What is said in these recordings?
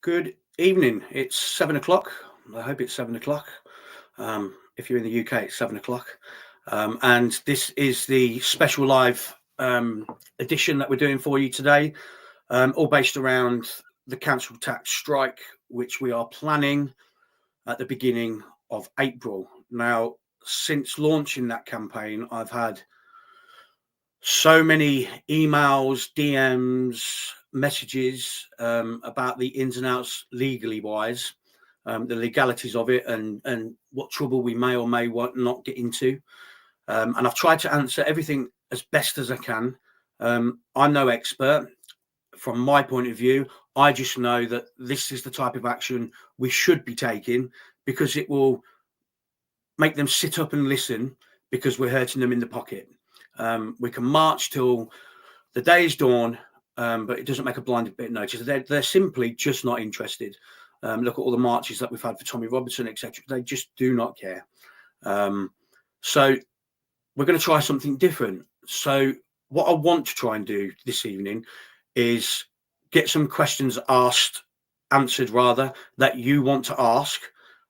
Good evening. It's 7 o'clock. I hope it's 7 o'clock. If you're in the UK, it's 7 o'clock. And this is the special live edition that we're doing for you today, all based around the council tax strike, which we are planning at the beginning of April. Now, since launching that campaign, I've had so many emails, DMs, messages about the ins and outs legally wise, the legalities of it, and what trouble we may or may not get into. And I've tried to answer everything as best as I can. I'm no expert. From my point of view, I just know that this is the type of action we should be taking because it will make them sit up and listen because we're hurting them in the pocket. We can march till the day's dawn, but it doesn't make a blind bit of notice. They're simply just not interested. Look at all the marches that we've had for Tommy Robinson, etc. They just do not care. So we're going to try something different. So what I want to try and do this evening is get some questions answered rather, that you want to ask,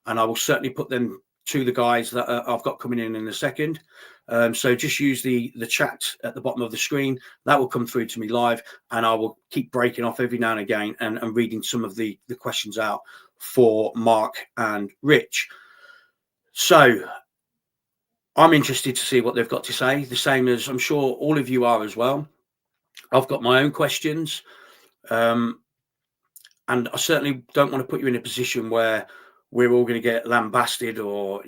and I will certainly put them to the guys that I've got coming in a second. So just use the chat at the bottom of the screen. That will come through to me live, and I will keep breaking off every now and again and reading some of the questions out for Mark and Rich. So I'm interested to see what they've got to say, the same as I'm sure all of you are as well. I've got my own questions, and I certainly don't want to put you in a position where we're all going to get lambasted or,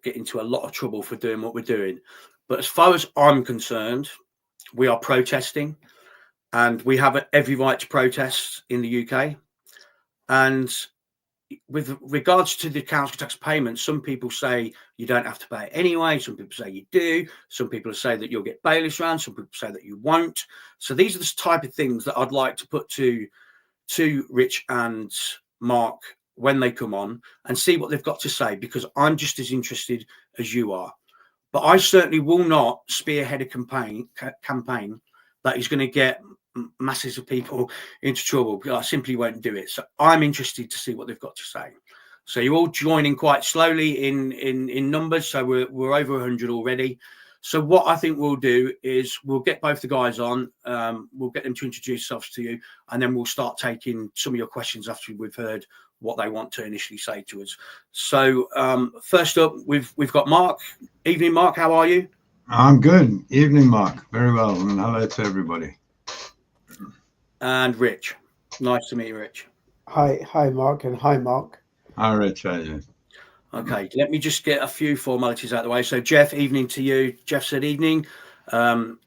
get into a lot of trouble for doing what we're doing. But as far as I'm concerned, we are protesting, and we have every right to protest in the UK. And with regards to the council tax payment, some people say you don't have to pay it anyway. Some people say you do. Some people say that you'll get bailiffs around. Some people say that you won't. So these are the type of things that I'd like to put to Rich and Mark when they come on and see what they've got to say, because I'm just as interested as you are. But I certainly will not spearhead a campaign that is going to get masses of people into trouble. I simply won't do it. So I'm interested to see what they've got to say. So you're all joining quite slowly in numbers. So we're over 100 already. So what I think we'll do is we'll get both the guys on. We'll get them to introduce themselves to you, and then we'll start taking some of your questions after we've heard what they want to initially say to us. So first up, we've got Mark. Evening, Mark. How are you? I'm good. Evening, Mark. Very well. And hello to everybody. And Rich. Nice to meet you, Rich. Hi, Mark, and hi, Mark. Hi, Rich. How are you? Okay, let me just get a few formalities out of the way. So, Jeff, evening to you. Jeff said evening.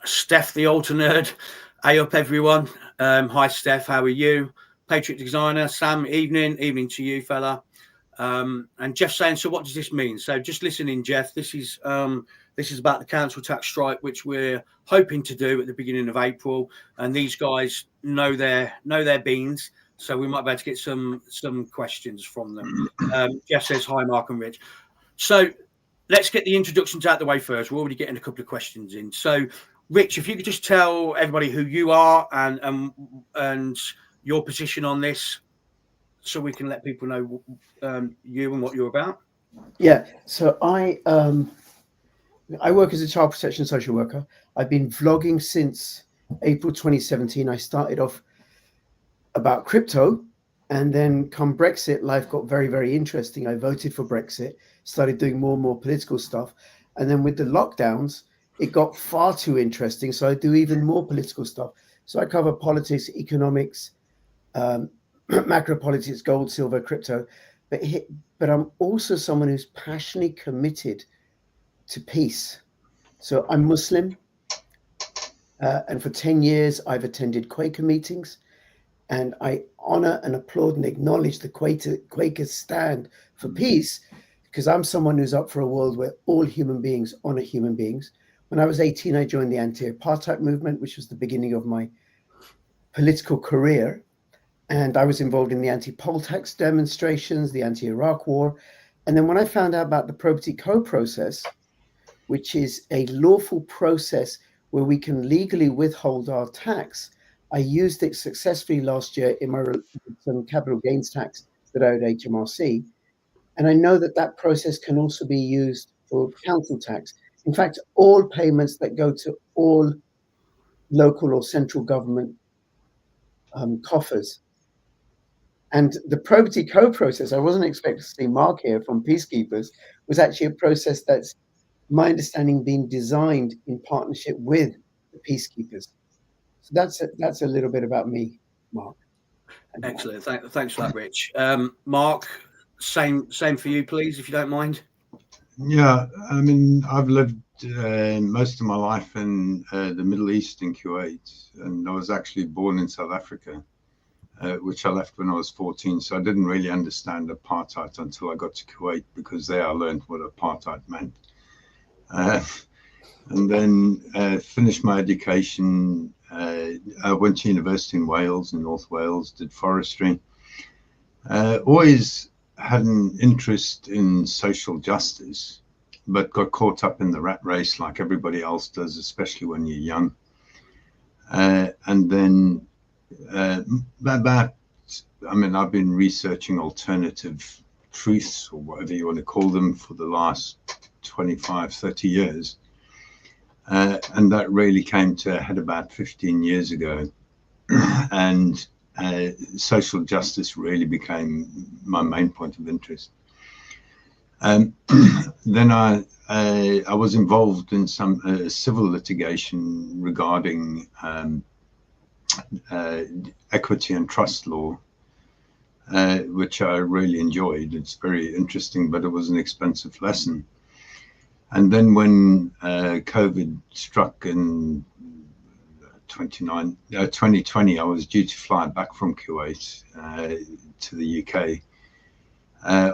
Steph, the altar nerd. Hey up, everyone. Hi, Steph. How are you? Patriot Designer. Sam, evening. Evening to you, fella. And Jeff saying, so what does this mean? So just listening, Jeff, this is about the council tax strike, which we're hoping to do at the beginning of April. And these guys know their beans. So we might be able to get some questions from them. Jeff says, hi, Mark and Rich. So let's get the introductions out the way first. We're already getting a couple of questions in. So, Rich, if you could just tell everybody who you are and your position on this, so we can let people know you and what you're about. Yeah, so I work as a child protection social worker. I've been vlogging since April 2017. I started off about crypto, and then come Brexit, life got very, very interesting. I voted for Brexit, started doing more and more political stuff. And then with the lockdowns, it got far too interesting. So I do even more political stuff. So I cover politics, economics, macro politics, gold, silver, crypto. But I'm also someone who's passionately committed to peace. So I'm Muslim. And for 10 years, I've attended Quaker meetings. And I honor and applaud and acknowledge the Quakers stand for peace, because I'm someone who's up for a world where all human beings honor human beings. When I was 18, I joined the anti-apartheid movement, which was the beginning of my political career. And I was involved in the anti-poll tax demonstrations, the anti-Iraq war. And then when I found out about the probity co process, which is a lawful process where we can legally withhold our tax, I used it successfully last year in my some capital gains tax that I owed HMRC. And I know that that process can also be used for council tax. In fact, all payments that go to all local or central government coffers. And the Probity Co process, I wasn't expecting to see Mark here from Peacekeepers, was actually a process that's, my understanding, being designed in partnership with the Peacekeepers. So that's a little bit about me, Mark. Excellent. Thanks for that, Rich. Mark, same for you, please, if you don't mind. Yeah, I mean, I've lived most of my life in the Middle East, in Kuwait, and I was actually born in South Africa, which I left when I was 14. So I didn't really understand apartheid until I got to Kuwait, because there I learned what apartheid meant. And then finished my education. I went to university in Wales, in North Wales, did forestry. Always had an interest in social justice, but got caught up in the rat race like everybody else does, especially when you're young. And then I've been researching alternative truths, or whatever you want to call them, for the last 25, 30 years. And that really came to a head about 15 years ago. And social justice really became my main point of interest. Then I was involved in some civil litigation regarding equity and trust law, which I really enjoyed. It's very interesting, but it was an expensive lesson. And then when COVID struck in 2020, I was due to fly back from Kuwait to the UK.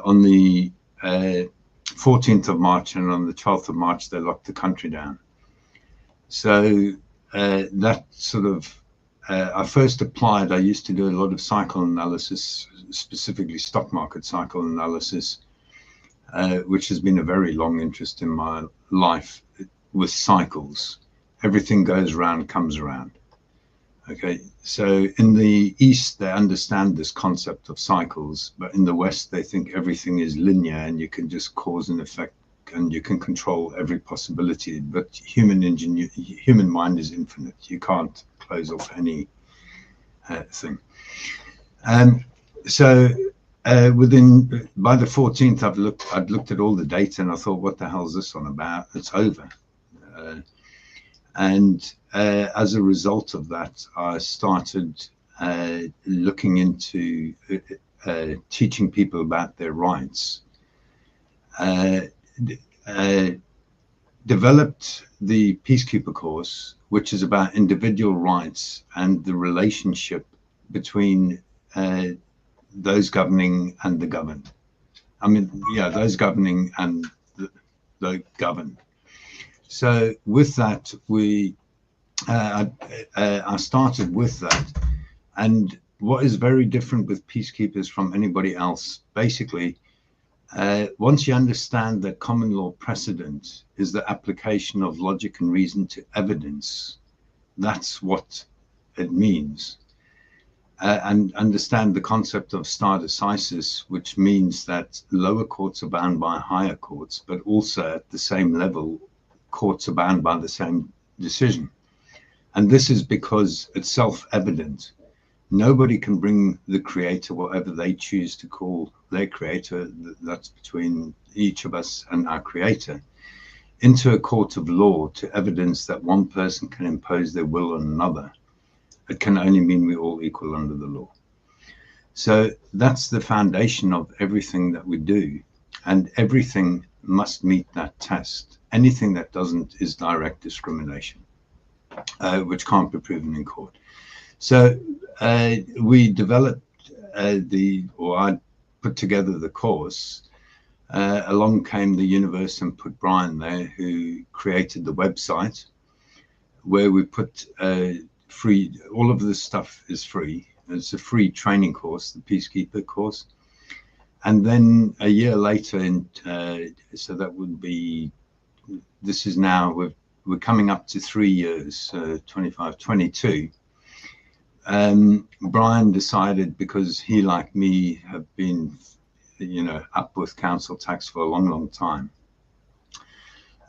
On the 14th of March and on the 12th of March, they locked the country down. So that sort of, I first applied, I used to do a lot of cycle analysis, specifically stock market cycle analysis, which has been a very long interest in my life with cycles. Everything goes around, comes around. Okay, so in the East, they understand this concept of cycles, but in the West, they think everything is linear and you can just cause and effect and you can control every possibility. But human mind is infinite. You can't close off any thing. So by the 14th, I'd looked at all the data and I thought, what the hell is this on about? It's over. And as a result of that, I started looking into teaching people about their rights. Developed the Peacekeeper course, which is about individual rights and the relationship between those governing and the governed. I mean, yeah, those governing and the governed. So with that, I started with that. And what is very different with Peacekeepers from anybody else, basically, once you understand that common law precedent is the application of logic and reason to evidence, that's what it means. And understand the concept of stare decisis, which means that lower courts are bound by higher courts, but also at the same level, courts are bound by the same decision. And this is because it's self-evident. Nobody can bring the creator, whatever they choose to call their creator, that's between each of us and our creator, into a court of law to evidence that one person can impose their will on another. It can only mean we're all equal under the law. So that's the foundation of everything that we do. And everything must meet that test. Anything that doesn't is direct discrimination, which can't be proven in court. So we developed I put together the course. Along came the universe and put Brian there, who created the website, where we put free, all of this stuff is free. It's a free training course, the Peacekeeper course. And then a year later, so that would be, this is now, we're coming up to 3 years, 25, 22. Brian decided, because he, like me, have been, up with council tax for a long, long time,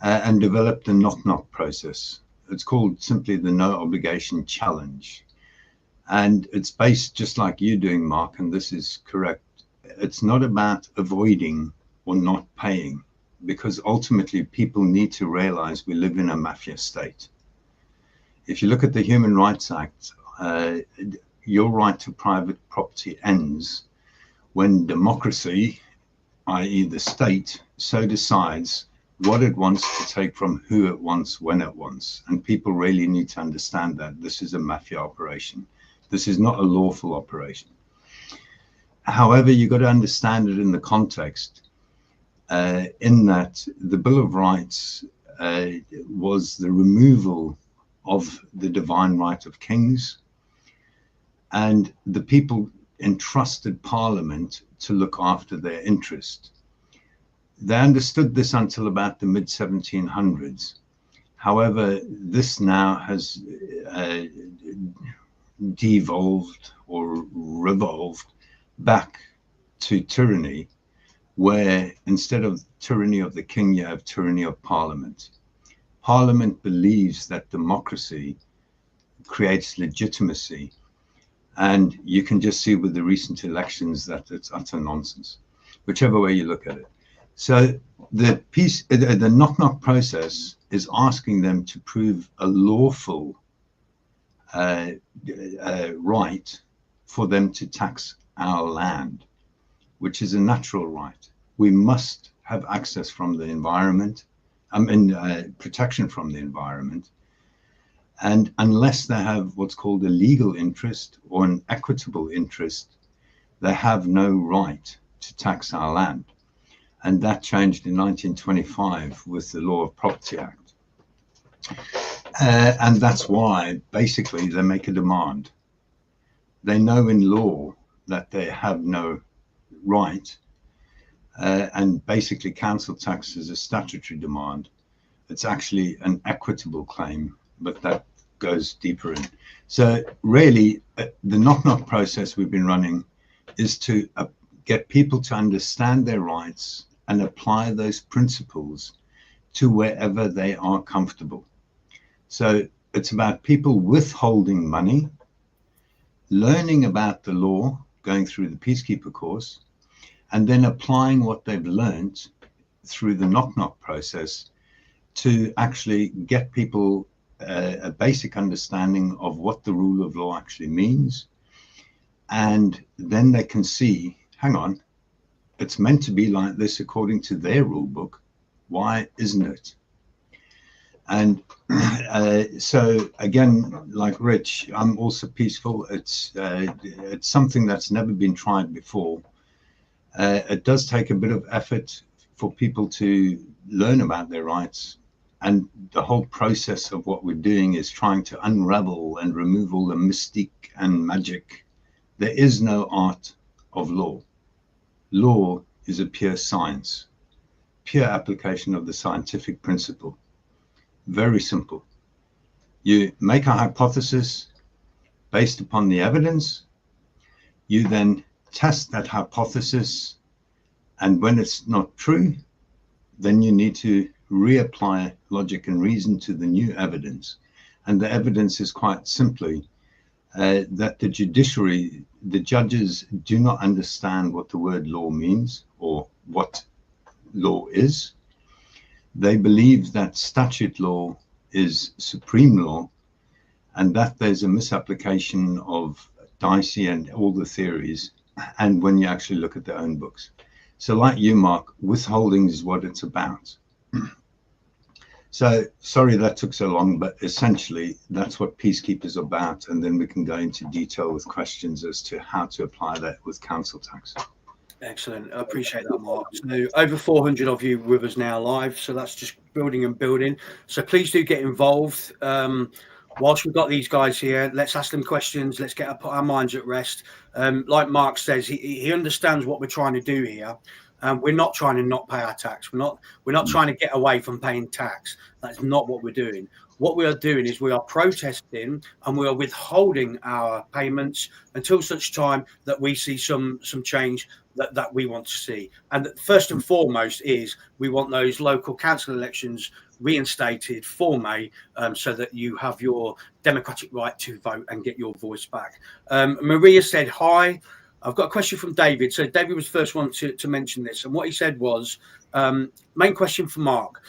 and developed the knock-knock process. It's called simply the no obligation challenge. And it's based, just like you're doing, Mark, and this is correct. It's not about avoiding or not paying, because ultimately people need to realize we live in a mafia state. If you look at the Human Rights Act, your right to private property ends when democracy, i.e. the state, so decides what it wants to take from who it wants, when it wants. And people really need to understand that this is a mafia operation. This is not a lawful operation. However, you've got to understand it in the context, in that the Bill of Rights was the removal of the divine right of kings, and the people entrusted Parliament to look after their interest. They understood this until about the mid-1700s. However, this now has devolved or revolved back to tyranny, where instead of tyranny of the king, you have tyranny of Parliament. Parliament believes that democracy creates legitimacy, and you can just see with the recent elections that it's utter nonsense, whichever way you look at it. So the knock-knock process is asking them to prove a lawful right for them to tax our land, which is a natural right. We must have access from the environment, protection from the environment. And unless they have what's called a legal interest or an equitable interest, they have no right to tax our land. And that changed in 1925 with the Law of Property Act. And that's why basically they make a demand. They know in law that they have no right, and basically council tax is a statutory demand. It's actually an equitable claim, but that goes deeper in. So really, the knock-knock process we've been running is to get people to understand their rights and apply those principles to wherever they are comfortable. So it's about people withholding money, learning about the law, going through the Peacekeeper course, and then applying what they've learned through the knock-knock process to actually get people a basic understanding of what the rule of law actually means. And then they can see, hang on, it's meant to be like this according to their rule book. Why isn't it? And so again, like Rich, I'm also peaceful. It's something that's never been tried before. It does take a bit of effort for people to learn about their rights. And the whole process of what we're doing is trying to unravel and remove all the mystique and magic. There is no art of law. Law is a pure science, pure application of the scientific principle. Very simple. You make a hypothesis based upon the evidence. You then test that hypothesis. And when it's not true, then you need to reapply logic and reason to the new evidence. And the evidence is quite simply that the judiciary, the judges do not understand what the word law means or what law is. They believe that statute law is supreme law and that there's a misapplication of Dicey and all the theories, and when you actually look at their own books. So like you, Mark, withholding is what it's about. So sorry that took so long, but essentially that's what Peacekeeper is about, and then we can go into detail with questions as to how to apply that with council tax. Excellent. I appreciate that, Mark. So over 400 of you with us now live, so that's just building and building. So please do get involved. Whilst we've got these guys here, let's ask them questions. Let's put our minds at rest. Like Mark says, he understands what we're trying to do here. We're not trying to not pay our tax. We're not trying to get away from paying tax. That's not what we're doing. What we are doing is we are protesting and we are withholding our payments until such time that we see some change that we want to see. And first and foremost is we want those local council elections reinstated for May, so that you have your democratic right to vote and get your voice back. Maria said hi. I've got a question from David. So David was the first one to mention this, and what he said was, main question for Mark: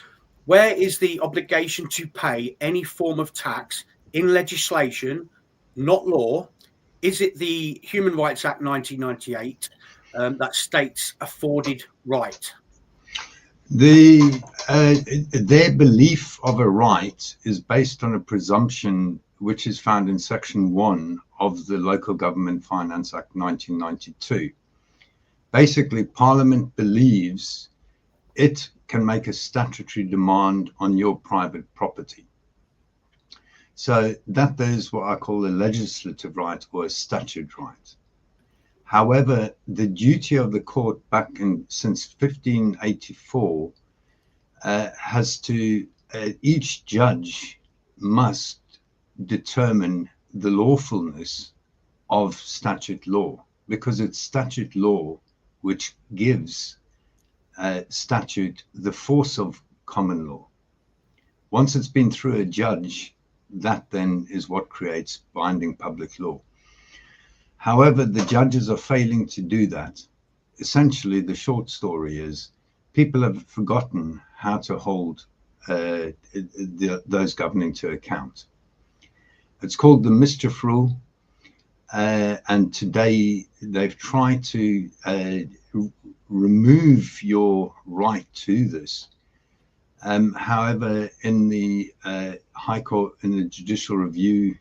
where is the obligation to pay any form of tax in legislation, not law? Is it the Human Rights Act 1998 that states afforded right? Their belief of a right is based on a presumption which is found in Section 1 of the Local Government Finance Act 1992. Basically, Parliament believes it can make a statutory demand on your private property. So that is what I call a legislative right or a statute right. However, the duty of the court since 1584 has to, each judge must determine the lawfulness of statute law, because it's statute law which gives statute the force of common law. Once it's been through a judge, that then is what creates binding public law. However, the judges are failing to do that. Essentially, the short story is people have forgotten how to hold those governing to account. It's called the mischief rule, and today they've tried to remove your right to this. However, in the High Court, in the judicial review,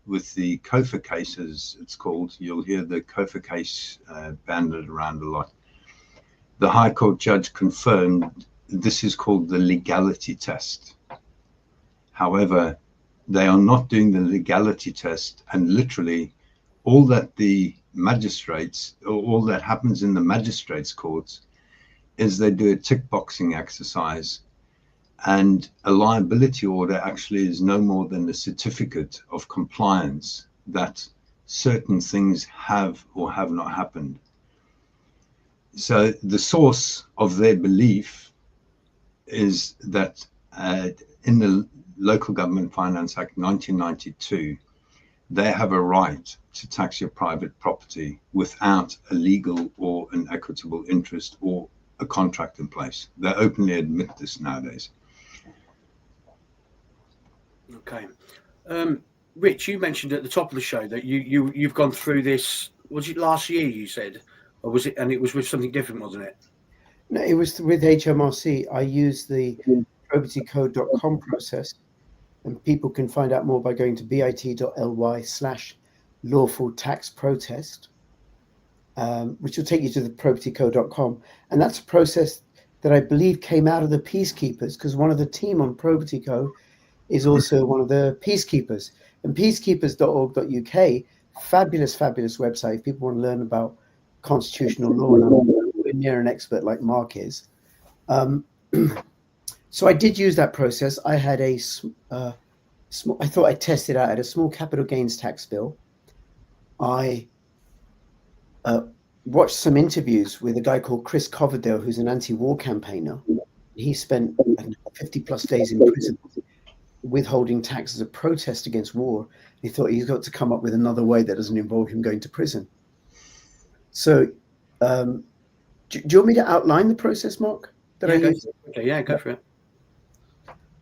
with the Kofa cases, it's called, you'll hear the Kofa case banded around a lot. The High Court judge confirmed this is called the legality test. However, they are not doing the legality test, and literally all that the magistrates, or all that happens in the magistrates' courts, is they do a tick boxing exercise, and a liability order actually is no more than a certificate of compliance that certain things have or have not happened. So the source of their belief is that in the Local Government Finance Act 1992, they have a right to tax your private property without a legal or an equitable interest or a contract in place. They openly admit this nowadays. Okay. Rich, you mentioned at the top of the show that you've gone through this, was it last year you said? Or was it, and it was with something different, wasn't it? No, it was with HMRC. I used the propertycode.com process, and people can find out more by going to bit.ly/lawful tax protest, which will take you to the propertycode.com. And that's a process that I believe came out of the Peacekeepers, because one of the team on Probity Co is also one of the Peacekeepers. And peacekeepers.org.uk, fabulous website if people want to learn about constitutional law, and I'm near an expert like Mark is. So I did use that process. I had a small, I thought I'd test it out. I had a small capital gains tax bill. I watched some interviews with a guy called Chris Coverdale, who's an anti-war campaigner. He spent 50 plus days in prison withholding tax as a protest against war. He thought he's got to come up with another way that doesn't involve him going to prison. So do you want me to outline the process, Mark? Okay, yeah, go for it.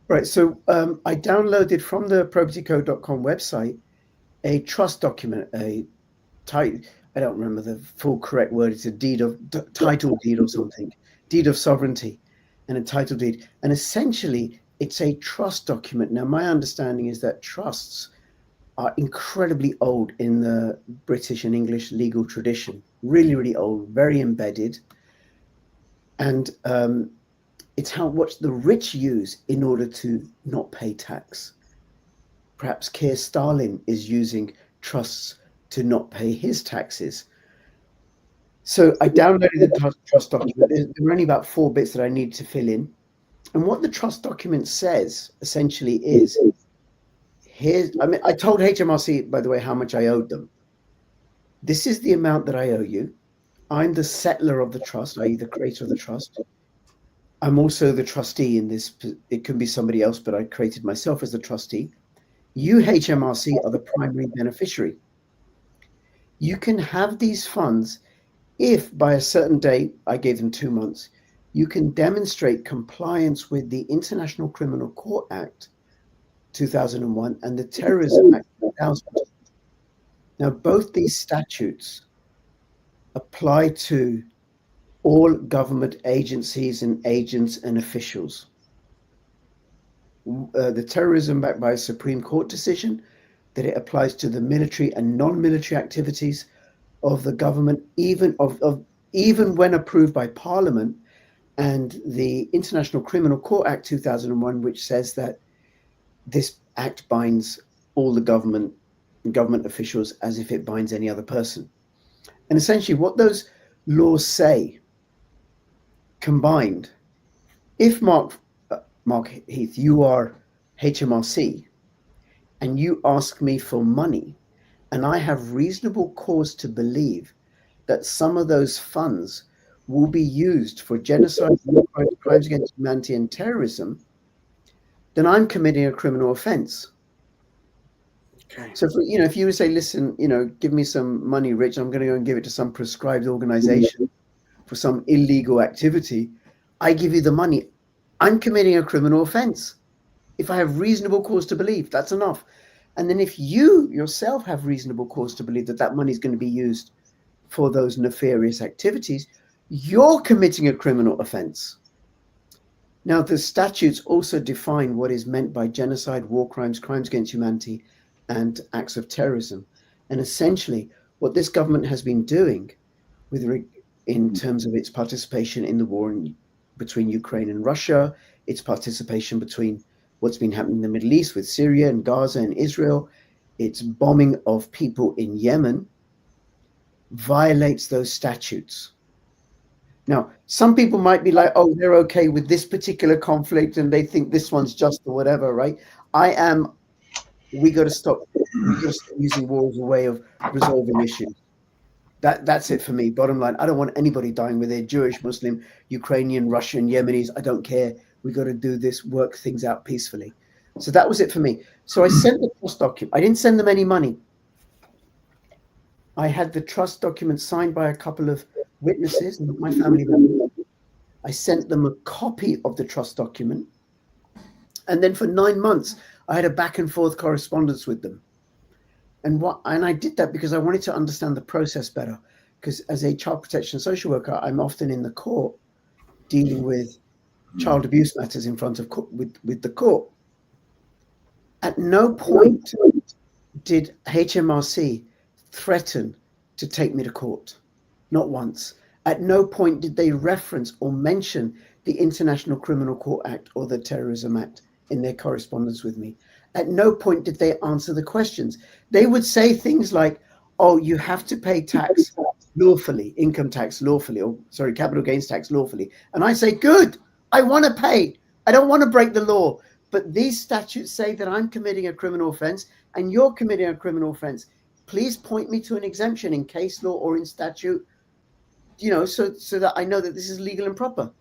Right, so I downloaded from the propertycode.com website a trust document, I don't remember the full correct word. It's a title deed or something, deed of sovereignty and a title deed. And essentially, it's a trust document. Now, my understanding is that trusts are incredibly old in the British and English legal tradition, really old, very embedded. And it's what the rich use in order to not pay tax. Perhaps Keir Starlin is using trusts to not pay his taxes. So I downloaded the trust document. There were only about 4 bits that I needed to fill in. And what the trust document says essentially is, I told HMRC, by the way, how much I owed them. This is the amount that I owe you. I'm the settler of the trust, i.e. the creator of the trust. I'm also the trustee in this. It can be somebody else, but I created myself as the trustee. You, HMRC, are the primary beneficiary. You can have these funds if by a certain date, I gave them 2 months, you can demonstrate compliance with the International Criminal Court Act 2001 and the Terrorism Act 2000. Now, both these statutes apply to all government agencies and agents and officials. The Terrorism Act by a Supreme Court decision, that it applies to the military and non-military activities of the government, even when approved by Parliament, and the International Criminal Court Act 2001, which says that this act binds all the government officials as if it binds any other person. And essentially what those laws say combined, if Mark Heath, you are HMRC and you ask me for money, and I have reasonable cause to believe that some of those funds will be used for genocide, crimes against humanity, and terrorism, then I'm committing a criminal offense. Okay. So, if you would say, listen, give me some money, Rich, I'm going to go and give it to some prescribed organization for some illegal activity, I give you the money, I'm committing a criminal offense. If I have reasonable cause to believe, that's enough. And then if you yourself have reasonable cause to believe that that money is going to be used for those nefarious activities, you're committing a criminal offense. Now, the statutes also define what is meant by genocide, war crimes, crimes against humanity, and acts of terrorism. And essentially, what this government has been doing in terms of its participation in the war between Ukraine and Russia, its participation between what's been happening in the Middle East with Syria and Gaza and Israel, its bombing of people in Yemen, violates those statutes. Now, some people might be like, oh, they're okay with this particular conflict and they think this one's just or whatever, right? We got to stop using war as a way of resolving issues. That's it for me. Bottom line, I don't want anybody dying, whether they're Jewish, Muslim, Ukrainian, Russian, Yemenis. I don't care. We got to do this, work things out peacefully. So that was it for me. So I sent the trust document. I didn't send them any money. I had the trust document signed by a couple of witnesses, my family members. I sent them a copy of the trust document. And then for 9 months, I had a back and forth correspondence with them. And I did that because I wanted to understand the process better. Because as a child protection social worker, I'm often in the court dealing with child abuse matters in front of with the court. At no point did HMRC threaten to take me to court. Not once. At no point did they reference or mention the International Criminal Court Act or the Terrorism Act in their correspondence with me. At no point did they answer the questions. They would say things like, oh, you have to pay tax lawfully, income tax lawfully, capital gains tax lawfully. And I say, good, I want to pay. I don't want to break the law. But these statutes say that I'm committing a criminal offense and you're committing a criminal offense. Please point me to an exemption in case law or in statute, so that I know that this is legal and proper.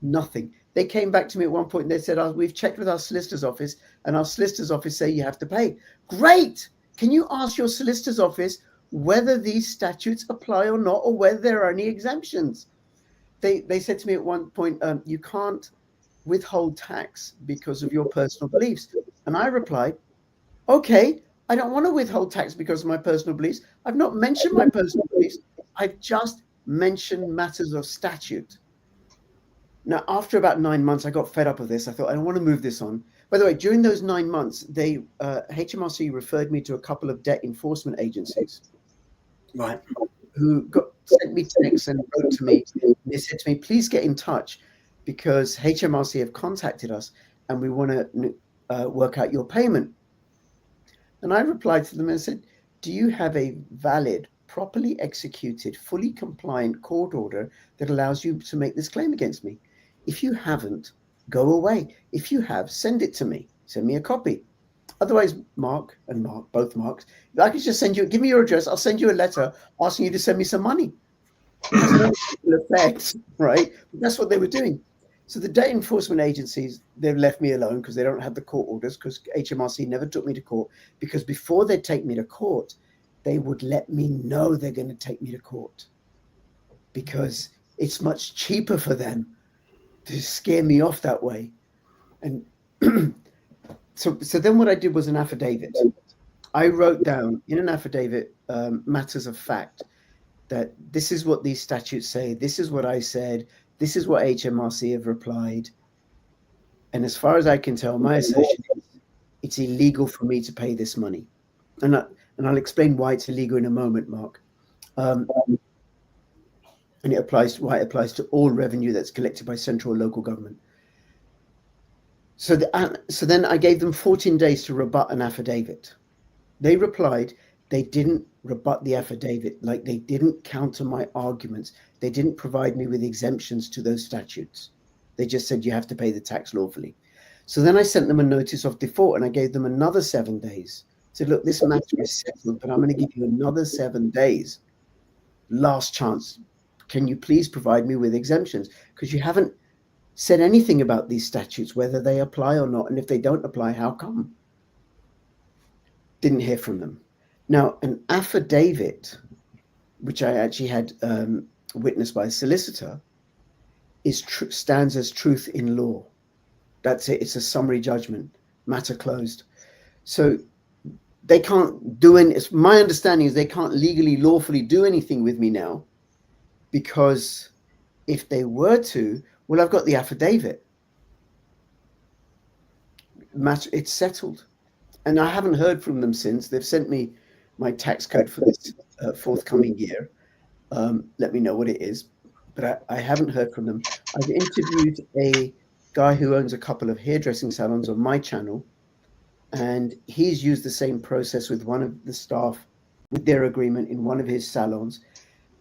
Nothing. They came back to me at one point and they said, we've checked with our solicitor's office and our solicitor's office say you have to pay. Great. Can you ask your solicitor's office whether these statutes apply or not, or whether there are any exemptions? They said to me at one point, you can't withhold tax because of your personal beliefs. And I replied, okay, I don't want to withhold tax because of my personal beliefs. I've not mentioned my personal beliefs. I've just mentioned matters of statute. Now, after about 9 months, I got fed up of this. I thought, I don't want to move this on. By the way, during those 9 months, HMRC referred me to a couple of debt enforcement agencies. Right. Who sent me texts and wrote to me. They said to me, please get in touch because HMRC have contacted us and we want to work out your payment. And I replied to them and said, do you have a valid properly executed, fully compliant court order that allows you to make this claim against me? If you haven't, go away. If you have, send it to me. Send me a copy. Otherwise, Mark and Mark, both Marks, I could just send you, give me your address. I'll send you a letter asking you to send me some money. It has no effect, right? But that's what they were doing. So the debt enforcement agencies, they've left me alone because they don't have the court orders, because HMRC never took me to court, because before they take me to court, they would let me know they're going to take me to court, because it's much cheaper for them to scare me off that way. And so then what I did was an affidavit. I wrote down in an affidavit matters of fact, that this is what these statutes say, this is what I said, this is what HMRC have replied. And as far as I can tell, my assertion is it's illegal for me to pay this money. And I'll explain why it's illegal in a moment, Mark. And it applies why it applies to all revenue that's collected by central or local government. So then I gave them 14 days to rebut an affidavit. They replied. They didn't rebut the affidavit, like they didn't counter my arguments. They didn't provide me with exemptions to those statutes. They just said you have to pay the tax lawfully. So then I sent them a notice of default and I gave them another 7 days. I said, look, this matter is settled, but I'm going to give you another 7 days. Last chance. Can you please provide me with exemptions? Because you haven't said anything about these statutes, whether they apply or not. And if they don't apply, how come? Didn't hear from them. Now, an affidavit, which I actually had witnessed by a solicitor, stands as truth in law. That's it. It's a summary judgment, matter closed. So they can't do any. My understanding is they can't legally, lawfully do anything with me now, because if they were to, well, I've got the affidavit. It's settled. And I haven't heard from them since. They've sent me my tax code for this forthcoming year. Let me know what it is. But I haven't heard from them. I've interviewed a guy who owns a couple of hairdressing salons on my channel, and he's used the same process with one of the staff with their agreement in one of his salons.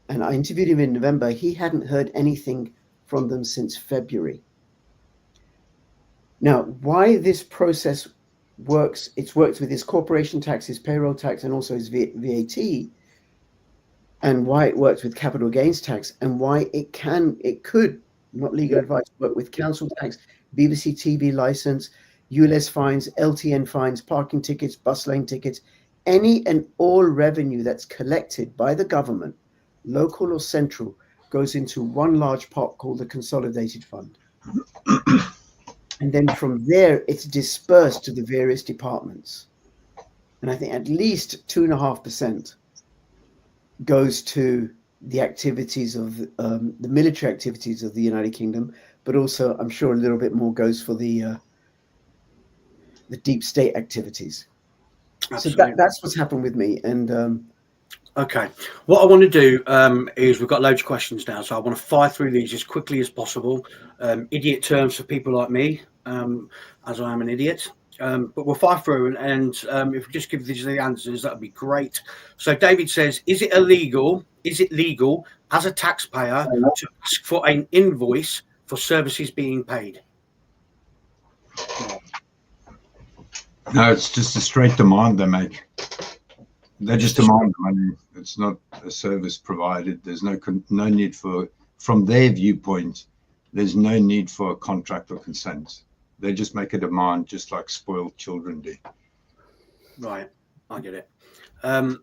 And I interviewed him in November. He hadn't heard anything from them since February. Now, why this process works, it's worked with his corporation tax, his payroll tax, and also his VAT, and why it works with capital gains tax, and why it could, not legal advice, work with council tax, BBC TV license, ULEZ fines, LTN fines, parking tickets, bus lane tickets, any and all revenue that's collected by the government, local or central, goes into one large pot called the Consolidated Fund. And then from there, it's dispersed to the various departments. And I think at least 2.5% goes to the activities of the military activities of the United Kingdom, but also I'm sure a little bit more goes for the deep state activities. Absolutely. So that's what's happened with me. And okay, what I want to do is we've got loads of questions now, so I want to fire through these as quickly as possible. Idiot terms for people like me, as I am an idiot. But we'll fire through, and if we just give these the answers, that would be great. So David says, is it legal as a taxpayer to ask for an invoice for services being paid? No, it's just a straight demand they make. They just demand money. It's not a service provided. There's no need for, from their viewpoint, there's no need for a contract or consent. They just make a demand, just like spoiled children do. Right, I get it. Let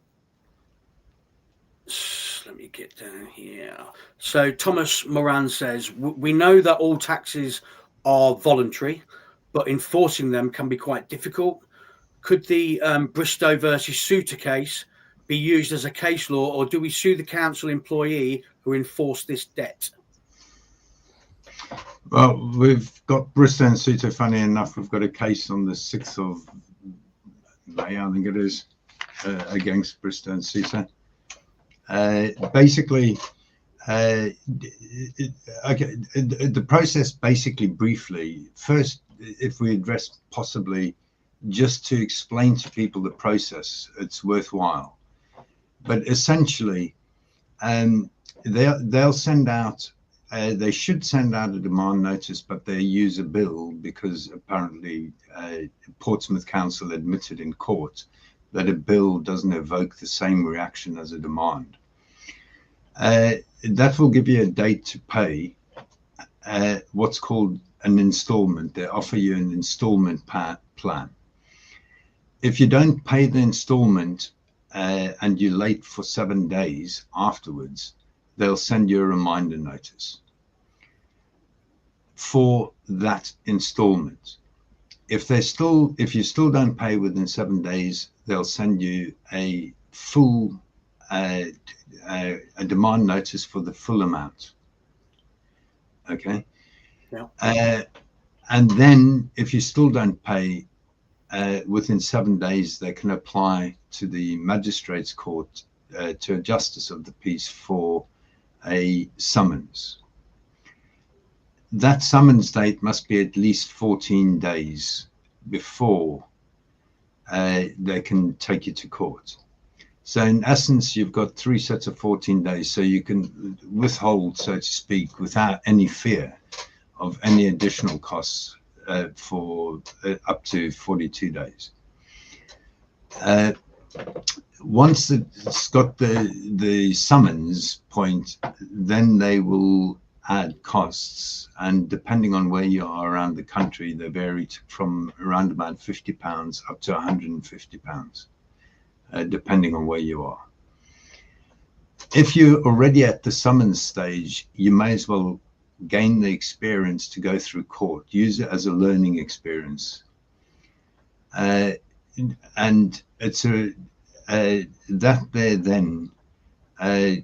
me get down here. So Thomas Moran says, we know that all taxes are voluntary, but enforcing them can be quite difficult. Could the Bristow versus Souter case be used as a case law, or do we sue the council employee who enforced this debt? Well, we've got Bristow and Souter, funny enough, we've got a case on the 6th of May, I think it is, against Bristow and Souter. Basically, the process basically briefly, first, if we address possibly just to explain to people the process, it's worthwhile. But essentially, they'll send out, they should send out a demand notice, but they use a bill because apparently Portsmouth Council admitted in court that a bill doesn't evoke the same reaction as a demand. That will give you a date to pay what's called an installment. They offer you an installment plan. If you don't pay the installment and you're late for 7 days afterwards, they'll send you a reminder notice for that installment. If you still don't pay within 7 days, they'll send you a full a demand notice for the full amount. Okay. Yeah. And then if you still don't pay within 7 days, they can apply to the magistrates court, to a justice of the peace, for a summons. That summons date must be at least 14 days before they can take you to court. So in essence, you've got 3 sets of 14 days, so you can withhold, so to speak, without any fear of any additional costs for up to 42 days. Once it's got the summons point, then they will add costs, and depending on where you are around the country, they vary from around about £50 up to £150. Depending on where you are. If you're already at the summons stage, you may as well gain the experience to go through court. Use it as a learning experience. And it's that there then, in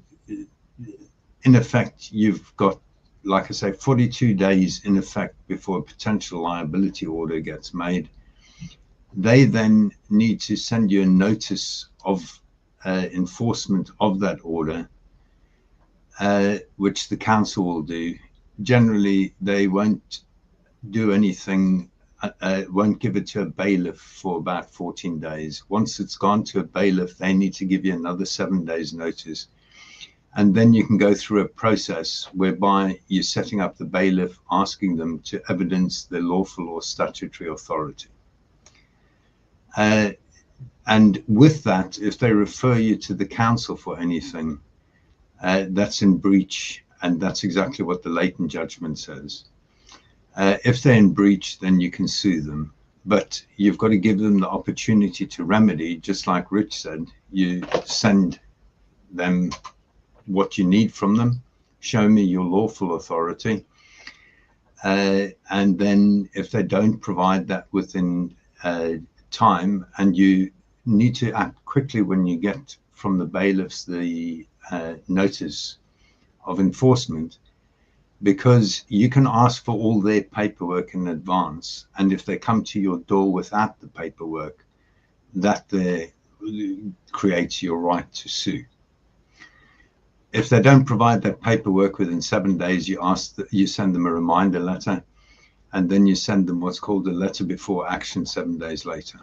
effect, you've got, like I say, 42 days in effect before a potential liability order gets made. They then need to send you a notice of enforcement of that order, which the council will do. Generally, they won't do anything, won't give it to a bailiff for about 14 days. Once it's gone to a bailiff, they need to give you another 7 days notice. And then you can go through a process whereby you're setting up the bailiff, asking them to evidence their lawful or statutory authority. And with that, if they refer you to the council for anything, that's in breach, and that's exactly what the Leighton judgment says. If they're in breach, then you can sue them, but you've got to give them the opportunity to remedy. Just like Rich said, you send them what you need from them, show me your lawful authority, and then if they don't provide that within time, and you need to act quickly when you get from the bailiffs the notice of enforcement, because you can ask for all their paperwork in advance, and if they come to your door without the paperwork, that there creates your right to sue. If they don't provide that paperwork within 7 days, you send them a reminder letter, and then you send them what's called a letter before action 7 days later.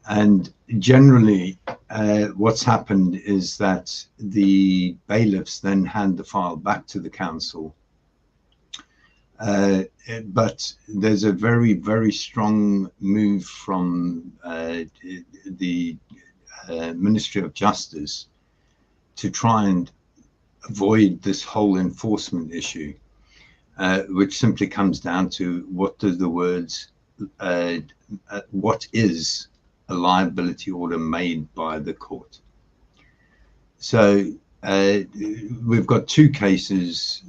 And generally, what's happened is that the bailiffs then hand the file back to the council. But there's a very, very strong move from the Ministry of Justice to try and avoid this whole enforcement issue, which simply comes down to what does the words, what is a liability order made by the court. So we've got 2 cases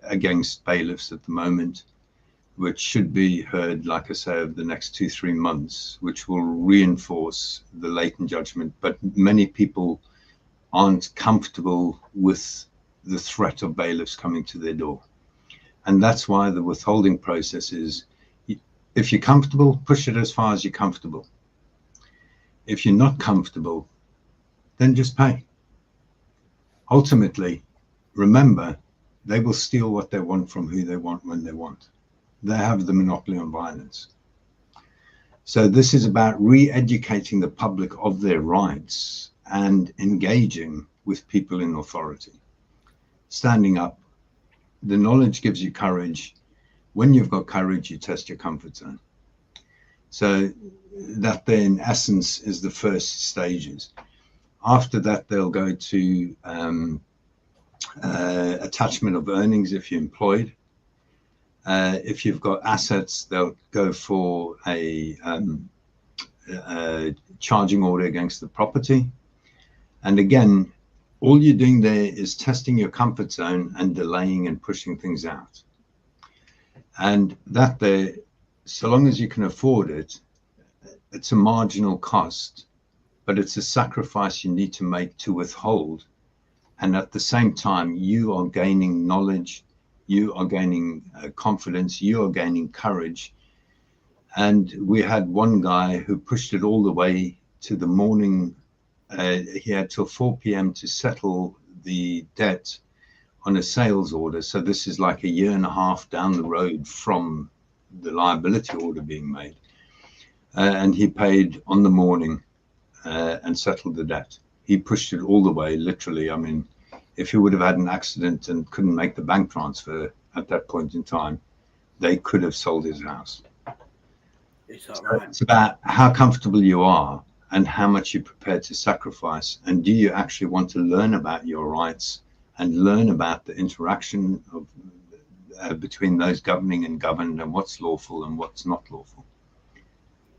against bailiffs at the moment, which should be heard, like I say, over the next 2-3 months, which will reinforce the Leighton judgment. But many people aren't comfortable with the threat of bailiffs coming to their door. And that's why the withholding process is, if you're comfortable, push it as far as you're comfortable. If you're not comfortable, then just pay. Ultimately, remember, they will steal what they want from who they want when they want. They have the monopoly on violence. So this is about re-educating the public of their rights and engaging with people in authority. Standing up. The knowledge gives you courage. When you've got courage, you test your comfort zone. So that then, in essence, is the first stages. After that, they'll go to attachment of earnings if you're employed. If you've got assets, they'll go for a charging order against the property. And again, all you're doing there is testing your comfort zone and delaying and pushing things out. And that there, so long as you can afford it, it's a marginal cost, but it's a sacrifice you need to make to withhold. And at the same time, you are gaining knowledge, you are gaining confidence, you are gaining courage. And we had one guy who pushed it all the way to the morning. He had till 4 p.m. to settle the debt on a sales order. So this is like a year and a half down the road from the liability order being made. And he paid on the morning and settled the debt. He pushed it all the way, literally. I mean, if he would have had an accident and couldn't make the bank transfer at that point in time, they could have sold his house. Is that right? It's about how comfortable you are and how much you're prepared to sacrifice. And do you actually want to learn about your rights and learn about the interaction of between those governing and governed, and what's lawful and what's not lawful?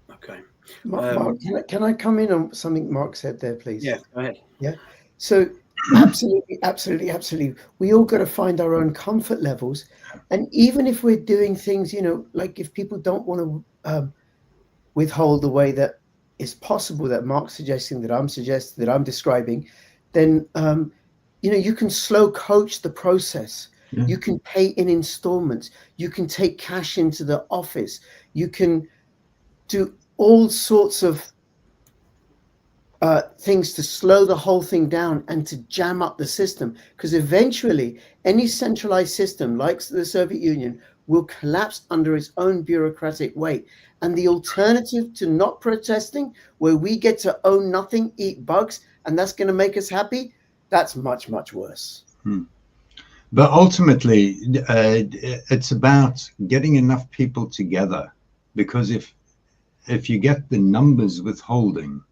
Okay. Mark, can I come in on something Mark said there, please? Yeah, go ahead. Yeah. So absolutely. We all got to find our own comfort levels. And even if we're doing things, like if people don't want to withhold the way that is possible, that Mark's suggesting, that I'm describing, then, you can slow coach the process. Yeah. You can pay in installments. You can take cash into the office. You can do all sorts of things to slow the whole thing down and to jam up the system, because eventually any centralized system like the Soviet Union will collapse under its own bureaucratic weight. And the alternative to not protesting, where we get to own nothing, eat bugs, and that's going to make us happy, that's much, much worse. But ultimately, it's about getting enough people together, because if you get the numbers withholding,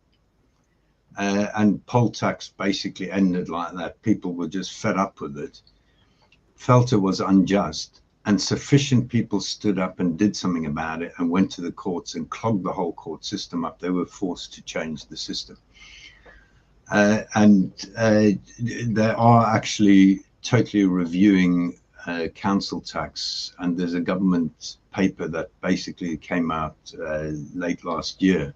and poll tax basically ended like that, people were just fed up with it, felt it was unjust, and sufficient people stood up and did something about it and went to the courts and clogged the whole court system up. They were forced to change the system. And they are actually totally reviewing council tax, and there's a government paper that basically came out late last year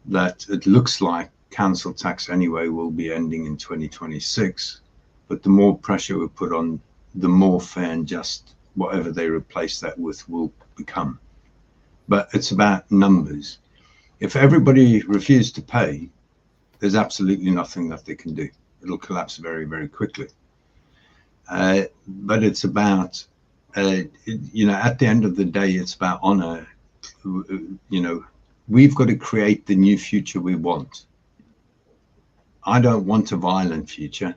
that it looks like council tax anyway will be ending in 2026, but the more pressure we put on, the more fair and just whatever they replace that with will become. But it's about numbers. If everybody refused to pay, there's absolutely nothing that they can do. It'll collapse very, very quickly. But it's about, at the end of the day, it's about honor. We've got to create the new future we want. I don't want a violent future.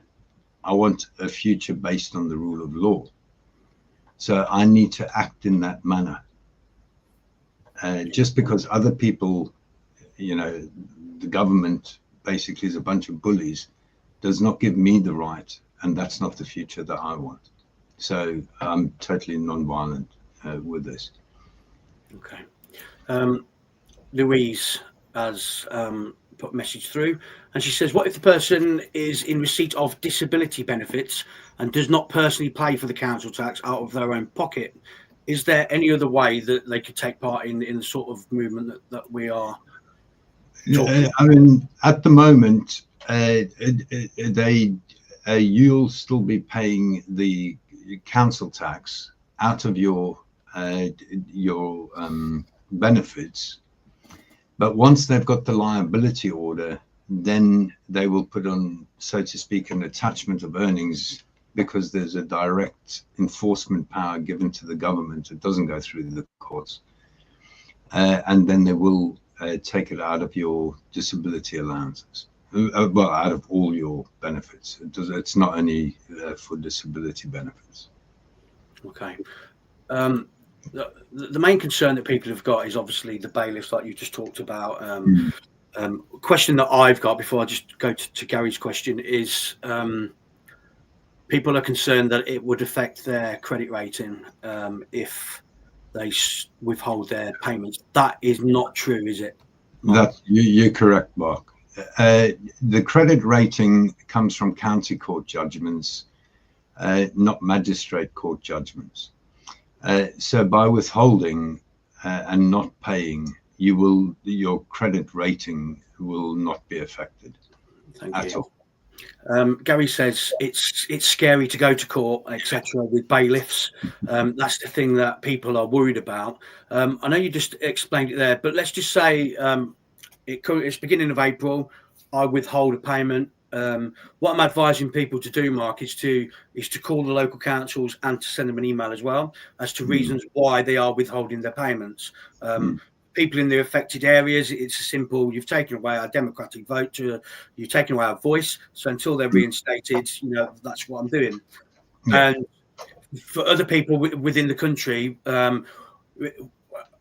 I want a future based on the rule of law. So I need to act in that manner. Just because other people, the government basically is a bunch of bullies, does not give me the right, and that's not the future that I want. So I'm totally non-violent with this. Okay. Louise has put a message through, and she says, what if the person is in receipt of disability benefits and does not personally pay for the council tax out of their own pocket? Is there any other way that they could take part in the sort of movement that we are talking about? I mean, at the moment, you'll still be paying the council tax out of your benefits, but once they've got the liability order, then they will put on, so to speak, an attachment of earnings, because there's a direct enforcement power given to the government. It doesn't go through the courts, and then they will take it out of your disability allowances. Well, out of all your benefits. It's not only for disability benefits. Okay. The main concern that people have got is obviously the bailiffs, like you just talked about. Question that I've got before I just go to Gary's question is, people are concerned that it would affect their credit rating if they withhold their payments. That is not true, is it, Mark? You're correct, Mark. The credit rating comes from county court judgments, not magistrate court judgments. So by withholding and not paying, your credit rating will not be affected at all. Gary says it's scary to go to court, etc., with bailiffs. That's the thing that people are worried about. I know you just explained it there, but let's just say it's beginning of April. I withhold a payment. What I'm advising people to do, Mark, is to call the local councils and to send them an email as well as to reasons why they are withholding their payments. People in the affected areas, it's a simple, you've taken away our democratic vote, you've taken away our voice. So until they're reinstated, that's what I'm doing. And for other people within the country,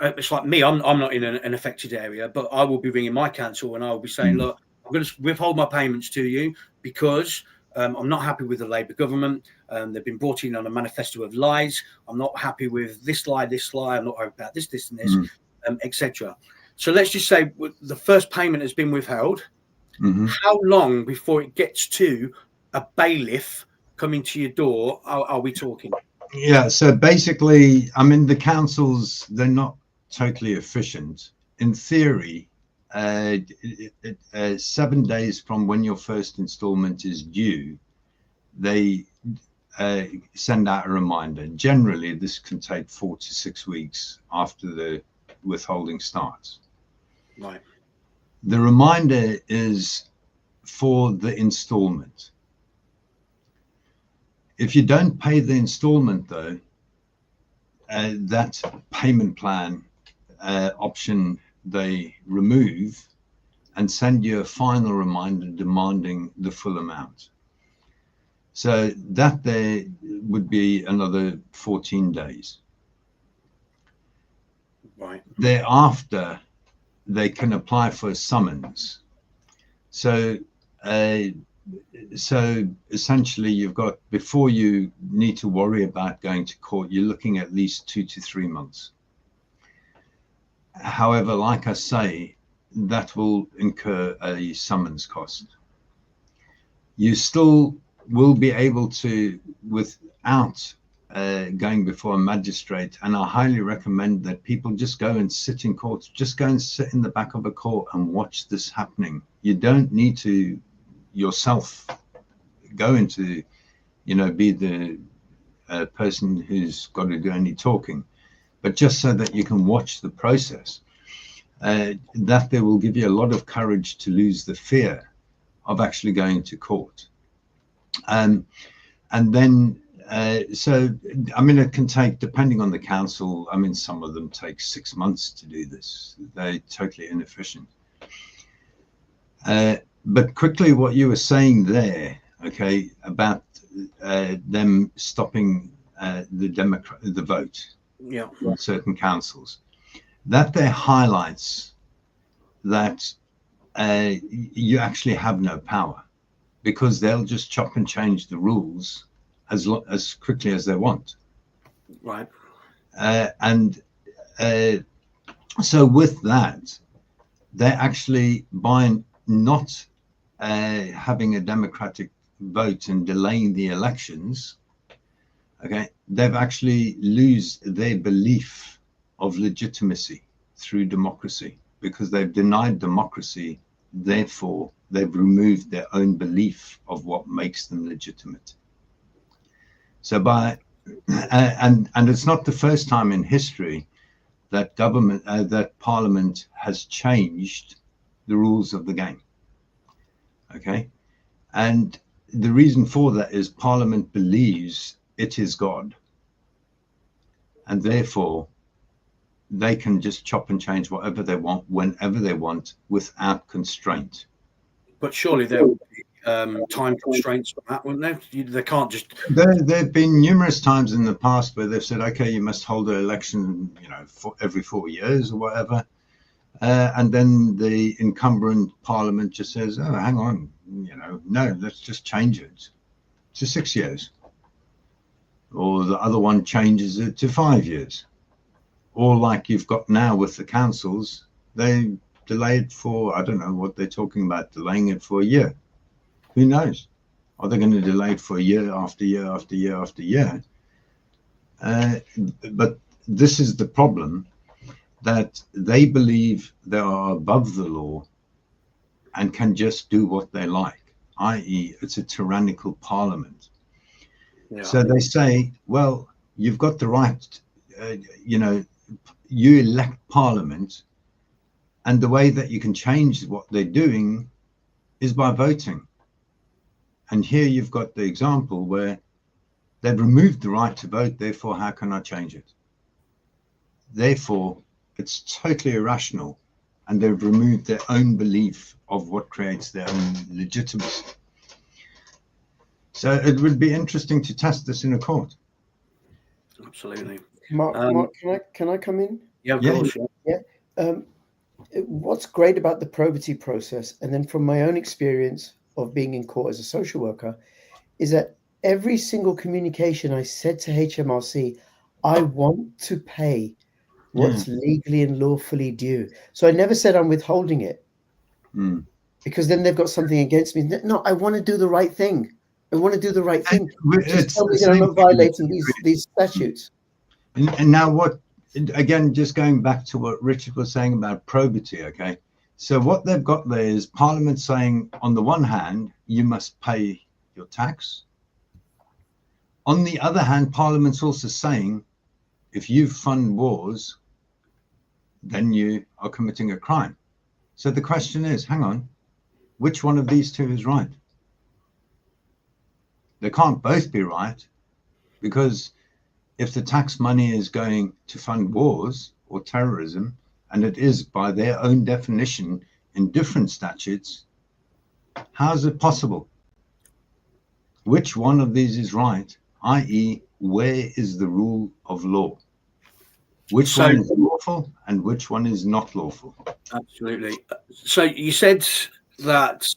it's like me, I'm not in an affected area, but I will be ringing my council and I will be saying, look, I'm going to withhold my payments to you because I'm not happy with the Labour government. They've been brought in on a manifesto of lies. I'm not happy with this lie. I'm not happy about this, and this, etc. So let's just say the first payment has been withheld. How long before it gets to a bailiff coming to your door are we talking? Yeah, so basically, I mean, the councils, they're not totally efficient. In theory, 7 days from when your first installment is due, they send out a reminder. Generally, this can take 4 to 6 weeks after the withholding starts. Right. The reminder is for the installment. If you don't pay the installment, though, that payment plan option they remove and send you a final reminder demanding the full amount. So that there would be another 14 days. Right. Thereafter, they can apply for a summons. So essentially, you've got, before you need to worry about going to court, you're looking at least 2 to 3 months. However, like I say, that will incur a summons cost. You still will be able to, without going before a magistrate, and I highly recommend that people just go and sit in court, just go and sit in the back of a court and watch this happening. You don't need to yourself go into, be the person who's got to do any talking, but just so that you can watch the process. That there will give you a lot of courage to lose the fear of actually going to court. And then, so, I mean, it can take, depending on the council, I mean, some of them take 6 months to do this. They're totally inefficient. But quickly, what you were saying there, okay, about them stopping the vote in certain councils, that there highlights that you actually have no power, because they'll just chop and change the rules as quickly as they want. Right. So with that, they're actually, by not having a democratic vote and delaying the elections, okay, they've actually lose their belief of legitimacy through democracy, because they've denied democracy. Therefore, they've removed their own belief of what makes them legitimate. So and it's not the first time in history that that Parliament has changed the rules of the game. Okay, and the reason for that is Parliament believes it is God, and therefore they can just chop and change whatever they want, whenever they want, without constraint. But surely there will be time constraints on that, wouldn't there? They can't just. There have been numerous times in the past where they've said, okay, you must hold an election, for every 4 years or whatever. And then the incumbent parliament just says, oh, hang on, no, let's just change it to 6 years. Or the other one changes it to 5 years. Or like you've got now with the councils, they delay it for, I don't know what they're talking about, delaying it for a year. Who knows? Are they going to delay it for a year after year after year after year? But this is the problem, that they believe they are above the law and can just do what they like, i.e. it's a tyrannical parliament. Yeah. So they say, well, you've got the right, you elect parliament, and the way that you can change what they're doing is by voting. And here you've got the example where they've removed the right to vote, therefore how can I change it? Therefore, it's totally irrational, and they've removed their own belief of what creates their own legitimacy. So it would be interesting to test this in a court. Absolutely. Mark, can I come in? Yeah, of course. Yeah. What's great about the probity process, and then from my own experience of being in court as a social worker, is that every single communication I said to HMRC, I want to pay what's legally and lawfully due. So I never said I'm withholding it, because then they've got something against me. No, I want to do the right thing. I want to do the right thing. Just tell me that I'm not violating these statutes. And now what, again, just going back to what Richard was saying about probity, okay? So what they've got there is Parliament saying, on the one hand, you must pay your tax. On the other hand, Parliament's also saying, if you fund wars, then you are committing a crime. So the question is, hang on, which one of these two is right? They can't both be right, because if the tax money is going to fund wars or terrorism, and it is by their own definition in different statutes, how is it possible? Which one of these is right, i.e. where is the rule of law? Which one is lawful and which one is not lawful? Absolutely. So you said that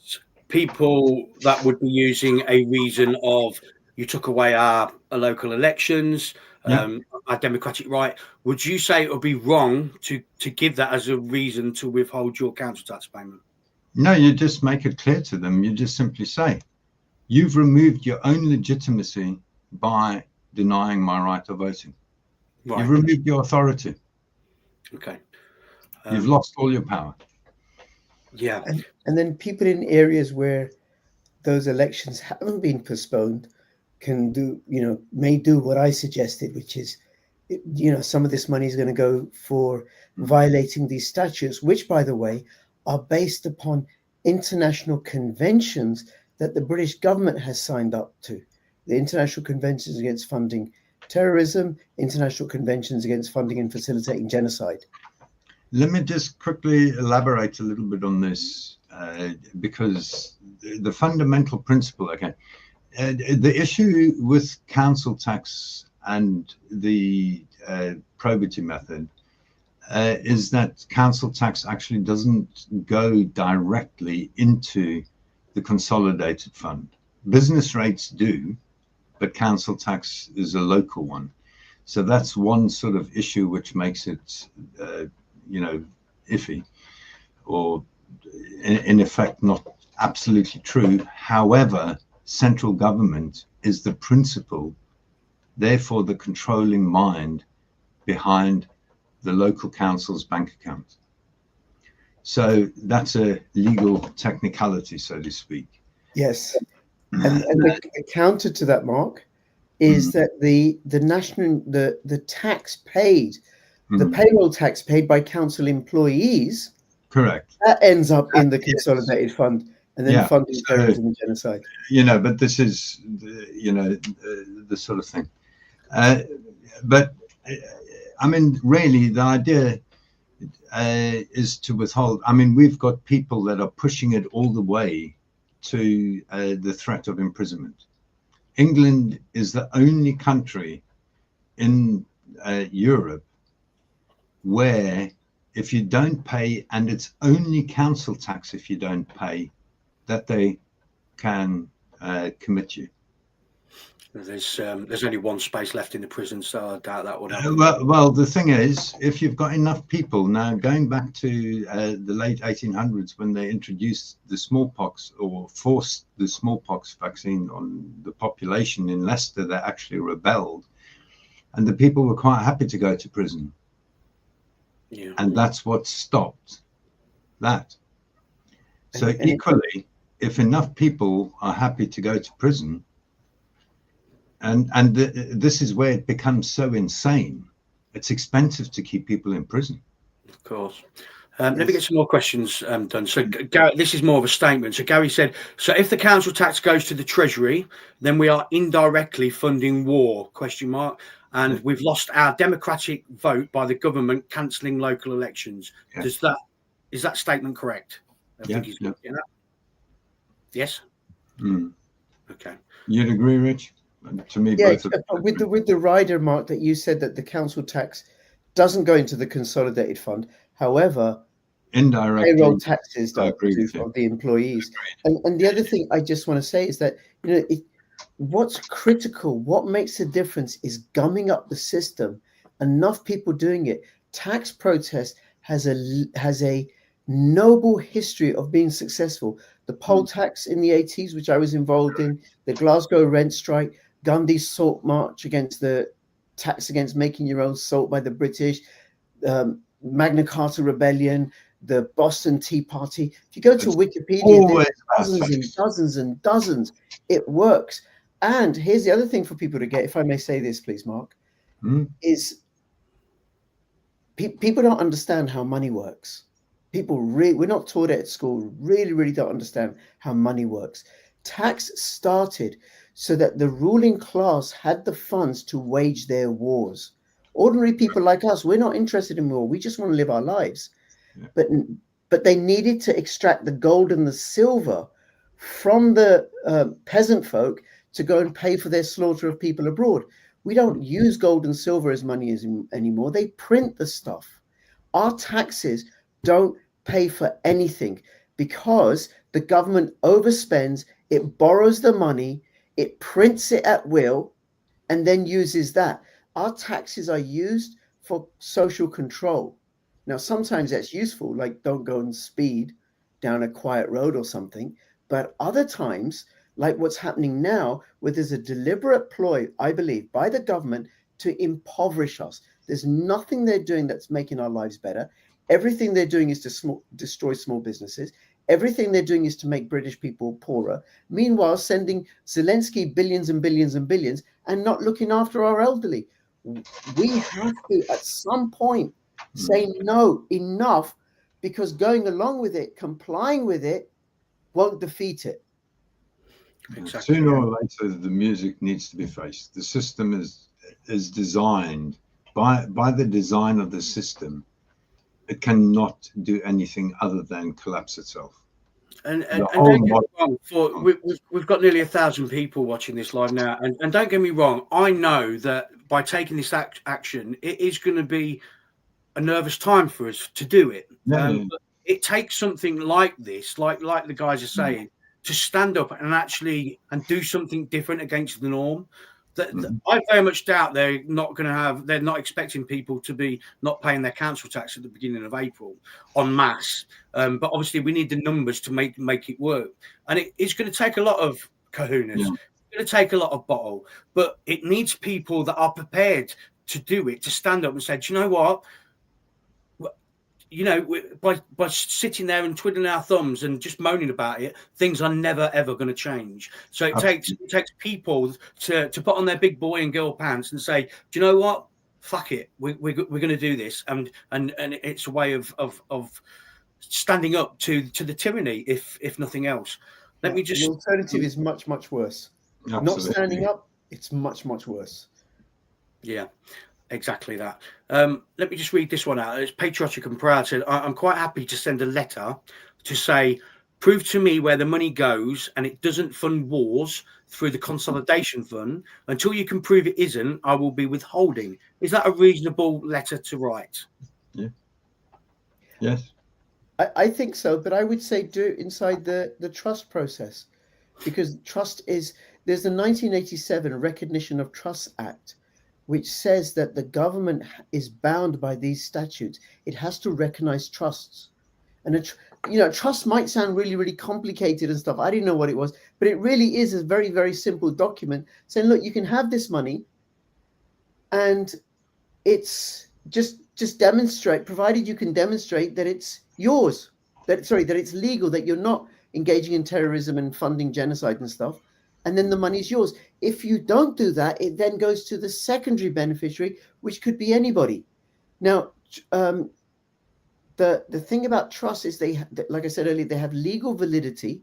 people that would be using a reason of, you took away our local elections, our democratic right. Would you say it would be wrong to give that as a reason to withhold your council tax payment? No, you just make it clear to them. You just simply say, you've removed your own legitimacy by denying my right of voting. Right. You've removed your authority. Okay. You've lost all your power. Yeah. And then people in areas where those elections haven't been postponed can do, may do what I suggested, which is, some of this money is going to go for violating these statutes, which, by the way, are based upon international conventions that the British government has signed up to. The International Conventions Against Funding Terrorism, International Conventions Against Funding and Facilitating Genocide. Let me just quickly elaborate a little bit on this, because the fundamental principle, the issue with council tax and the probity method is that council tax actually doesn't go directly into the consolidated fund. Business rates do, but council tax is a local one. So that's one sort of issue which makes it, iffy, or in effect not absolutely true. However, central government is the principal, therefore the controlling mind behind the local council's bank account. So that's a legal technicality, so to speak. Yes. And the counter to that, Mark, is that the tax paid, the payroll tax paid by council employees, correct, that ends up in the consolidated fund and then funding terrorism and genocide. But this is the sort of thing. But I mean, really, the idea, is to withhold. I mean, we've got people that are pushing it all the way to the threat of imprisonment. England is the only country in Europe where if you don't pay, and it's only council tax if you don't pay, that they can commit you. There's only one space left in the prison, so I doubt that would happen. Well, the thing is, if you've got enough people now, going back to the late 1800s when they introduced the smallpox or forced the smallpox vaccine on the population in Leicester, they actually rebelled, and the people were quite happy to go to prison. Yeah. And that's what stopped that. So equally, if enough people are happy to go to prison, and this is where it becomes so insane, it's expensive to keep people in prison. Of course. Let me get some more questions done. So Gary, this is more of a statement. So Gary said, so if the council tax goes to the Treasury, then we are indirectly funding war, ? And we've lost our democratic vote by the government cancelling local elections. Yeah. Is that statement correct? Yeah. Yes. Mm. Okay. You'd agree, Rich? To me, Yeah, both with the rider, Mark, that you said that the council tax doesn't go into the consolidated fund. However, indirectly, payroll taxes I do agree with you. of the employees. And the other thing I just want to say is that, what's critical, what makes a difference is gumming up the system. Enough people doing it. Tax protest has a noble history of being successful. The poll tax in the 80s, which I was involved in, the Glasgow rent strike, Gandhi's salt march against the tax against making your own salt by the British, Magna Carta Rebellion, the Boston Tea Party. If you go to Wikipedia, there's dozens and dozens and dozens. It works. And here's the other thing for people to get, if I may say this, please, Mark, is people don't understand how money works. We're not taught it at school, really don't understand how money works. Tax started so that the ruling class had the funds to wage their wars. Ordinary people like us, we're not interested in war. We just want to live our lives. Yeah. But they needed to extract the gold and the silver from the peasant folk to go and pay for their slaughter of people abroad. We don't use gold and silver as money anymore. They print the stuff. Our taxes don't pay for anything because the government overspends, it borrows the money, it prints it at will, and then uses that. Our taxes are used for social control. Now, sometimes that's useful, like don't go and speed down a quiet road or something. But other times, like what's happening now, where there's a deliberate ploy, I believe, by the government to impoverish us. There's nothing they're doing that's making our lives better. Everything they're doing is to destroy small businesses. Everything they're doing is to make British people poorer. Meanwhile, sending Zelensky billions and billions and billions and not looking after our elderly. We have to, at some point, say no, enough, because going along with it, complying with it, won't defeat it. Exactly. Sooner or later, the music needs to be faced. The system is designed by the design of the system. It cannot do anything other than collapse itself. And don't get me wrong, we've got nearly 1,000 people watching this live now. And don't get me wrong, I know that by taking this action, it is going to be a nervous time for us to do it. But it takes something like this, like the guys are saying, to stand up and do something different against the norm. I very much doubt they're not expecting people to be not paying their council tax at the beginning of April en masse. But obviously we need the numbers to make it work. And it's going to take a lot of kahunas. Yeah. It's going to take a lot of bottle, but it needs people that are prepared to do it, to stand up and say, do you know what? By sitting there and twiddling our thumbs and just moaning about it, things are never ever going to change. So it takes people to put on their big boy and girl pants and say, do you know what? Fuck it, we're going to do this, and it's a way of standing up to the tyranny, if nothing else. The alternative is much worse. Absolutely. Not standing up, it's much worse. Yeah. Exactly that. Let me just read this one out. It's Patriotic and Proud said, I'm quite happy to send a letter to say, prove to me where the money goes and it doesn't fund wars through the consolidation fund. Until you can prove it isn't, I will be withholding. Is that a reasonable letter to write? Yeah. Yes. I think so, but I would say do it inside the trust process, because trust is, there's the 1987 Recognition of Trusts Act, which says that the government is bound by these statutes. It has to recognize trusts. And trust might sound really, really complicated and stuff. I didn't know what it was, but it really is a very, very simple document saying, look, you can have this money, and it's just demonstrate, provided you can demonstrate that it's yours, that it's legal, that you're not engaging in terrorism and funding genocide and stuff, and then the money's yours. If you don't do that, it then goes to the secondary beneficiary, which could be anybody. Now, the thing about trust is they, like I said earlier, they have legal validity.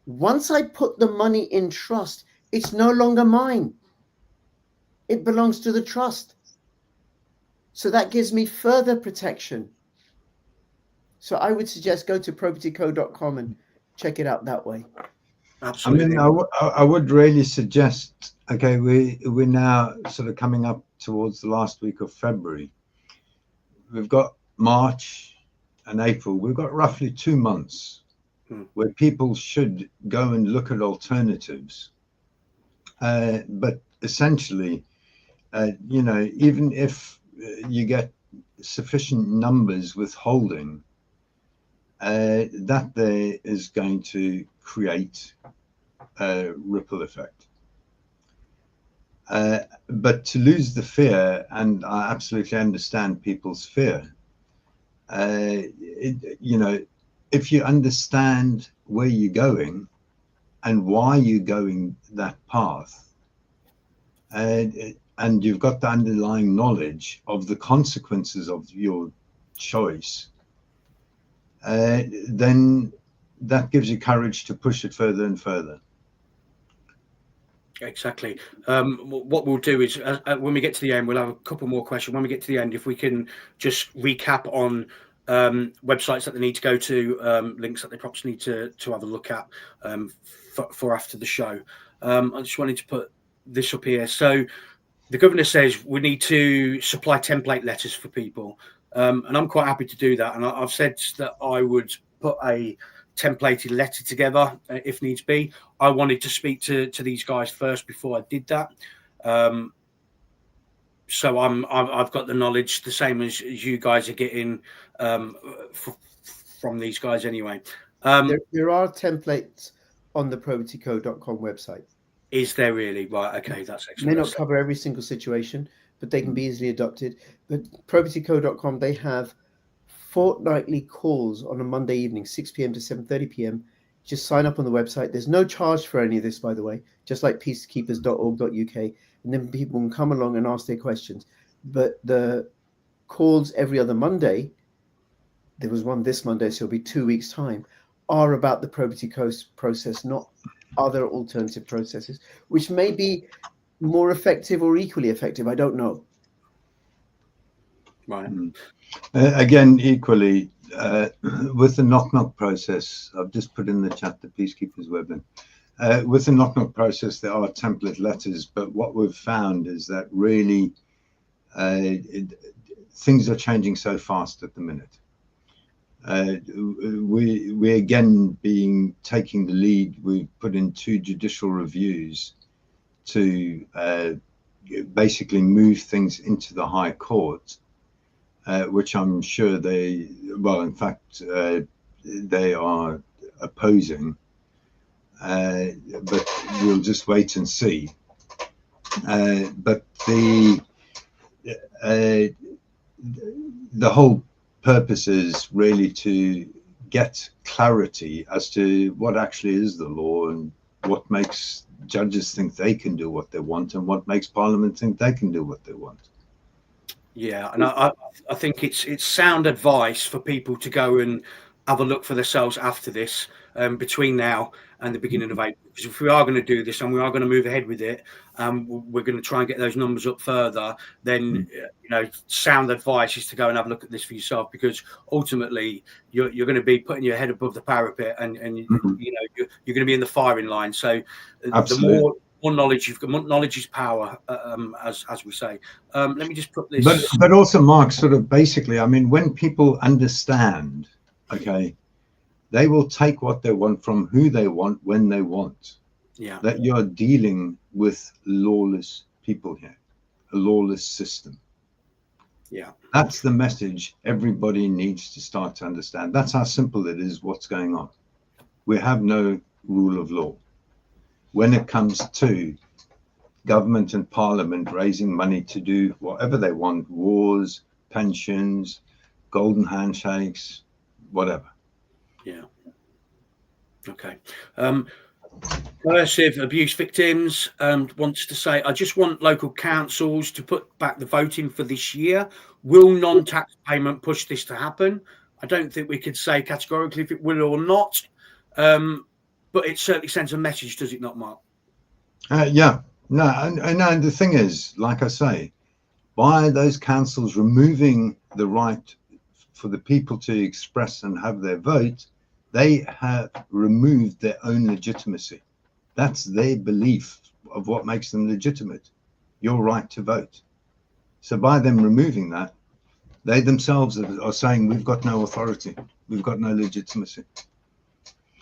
Once I put the money in trust, it's no longer mine. It belongs to the trust. So that gives me further protection. So I would suggest go to propertyco.com and check it out that way. Absolutely. I mean, I would really suggest, okay, we're now sort of coming up towards the last week of February. We've got March and April. We've got roughly 2 months where people should go and look at alternatives. But essentially, even if you get sufficient numbers withholding, that there is going to create a ripple effect. But to lose the fear, and I absolutely understand people's fear, if you understand where you're going and why you're going that path, and you've got the underlying knowledge of the consequences of your choice, then that gives you courage to push it further and further. Exactly. What we'll do is when we get to the end, we'll have a couple more questions. When we get to the end, if we can just recap on websites that they need to go to, links that they perhaps need to have a look at for after the show. I just wanted to put this up here. So the governor says we need to supply template letters for people. And I'm quite happy to do that. And I've said that I would put a templated letter together if needs be. I wanted to speak to these guys first before I did that. So I've got the knowledge the same as you guys are getting from these guys anyway. There are templates on the propertyco.com website. Is there really? Right. Okay. That's excellent. May not cover every single situation, but they can be easily adopted. But propertyco.com, they have fortnightly calls on a Monday evening, 6 p.m. to 7:30 p.m. Just sign up on the website. There's no charge for any of this, by the way, just like peacekeepers.org.uk. And then people can come along and ask their questions. But the calls every other Monday, there was one this Monday, so it'll be 2 weeks' time, are about the Probity Coast process, not other alternative processes, which may be more effective or equally effective. I don't know. Right. Again, equally, with the knock-knock process, I've just put in the chat the Peacekeepers Webin. With the knock-knock process, there are template letters, but what we've found is that really things are changing so fast at the minute. We again taking the lead. We put in 2 judicial reviews to basically move things into the High Court, which I'm sure they are opposing, but we'll just wait and see. But the whole purpose is really to get clarity as to what actually is the law and what makes judges think they can do what they want and what makes Parliament think they can do what they want. Yeah, and I think it's sound advice for people to go and have a look for themselves after this, between now and the beginning of April. Because if we are going to do this and we are going to move ahead with it, we're going to try and get those numbers up further. Then, sound advice is to go and have a look at this for yourself, because ultimately you're going to be putting your head above the parapet, and you're going to be in the firing line. So Absolutely. the more knowledge you've got, knowledge is power, as we say. Let me just put this. But also, Mark, sort of basically, I mean, when people understand, okay, they will take what they want from who they want when they want. Yeah. That you're dealing with lawless people here, a lawless system. Yeah. That's the message everybody needs to start to understand. That's how simple it is what's going on. We have no rule of law. When it comes to government and parliament raising money to do whatever they want, wars, pensions, golden handshakes, whatever. Yeah. Okay. Coercive abuse victims wants to say, I just want local councils to put back the voting for this year. Will non-tax payment push this to happen? I don't think we could say categorically if it will or not, but it certainly sends a message, does it not, Mark? Yeah. No, and the thing is, like I say, by those councils removing the right for the people to express and have their vote, they have removed their own legitimacy. That's their belief of what makes them legitimate, your right to vote. So by them removing that, they themselves are saying, we've got no authority, we've got no legitimacy.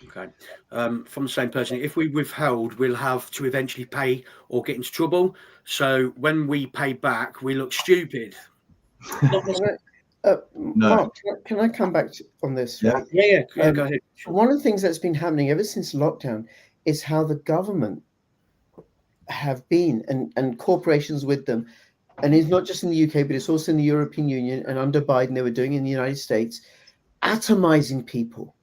Okay. From the same person, if we withheld, we'll have to eventually pay or get into trouble. So when we pay back, we look stupid. No. Mark, can I come back on this? Yeah. Right? Yeah, go ahead. One of the things that's been happening ever since lockdown is how the government have been, and corporations with them, and it's not just in the UK, but it's also in the European Union, and under Biden they were doing in the United States, atomizing people,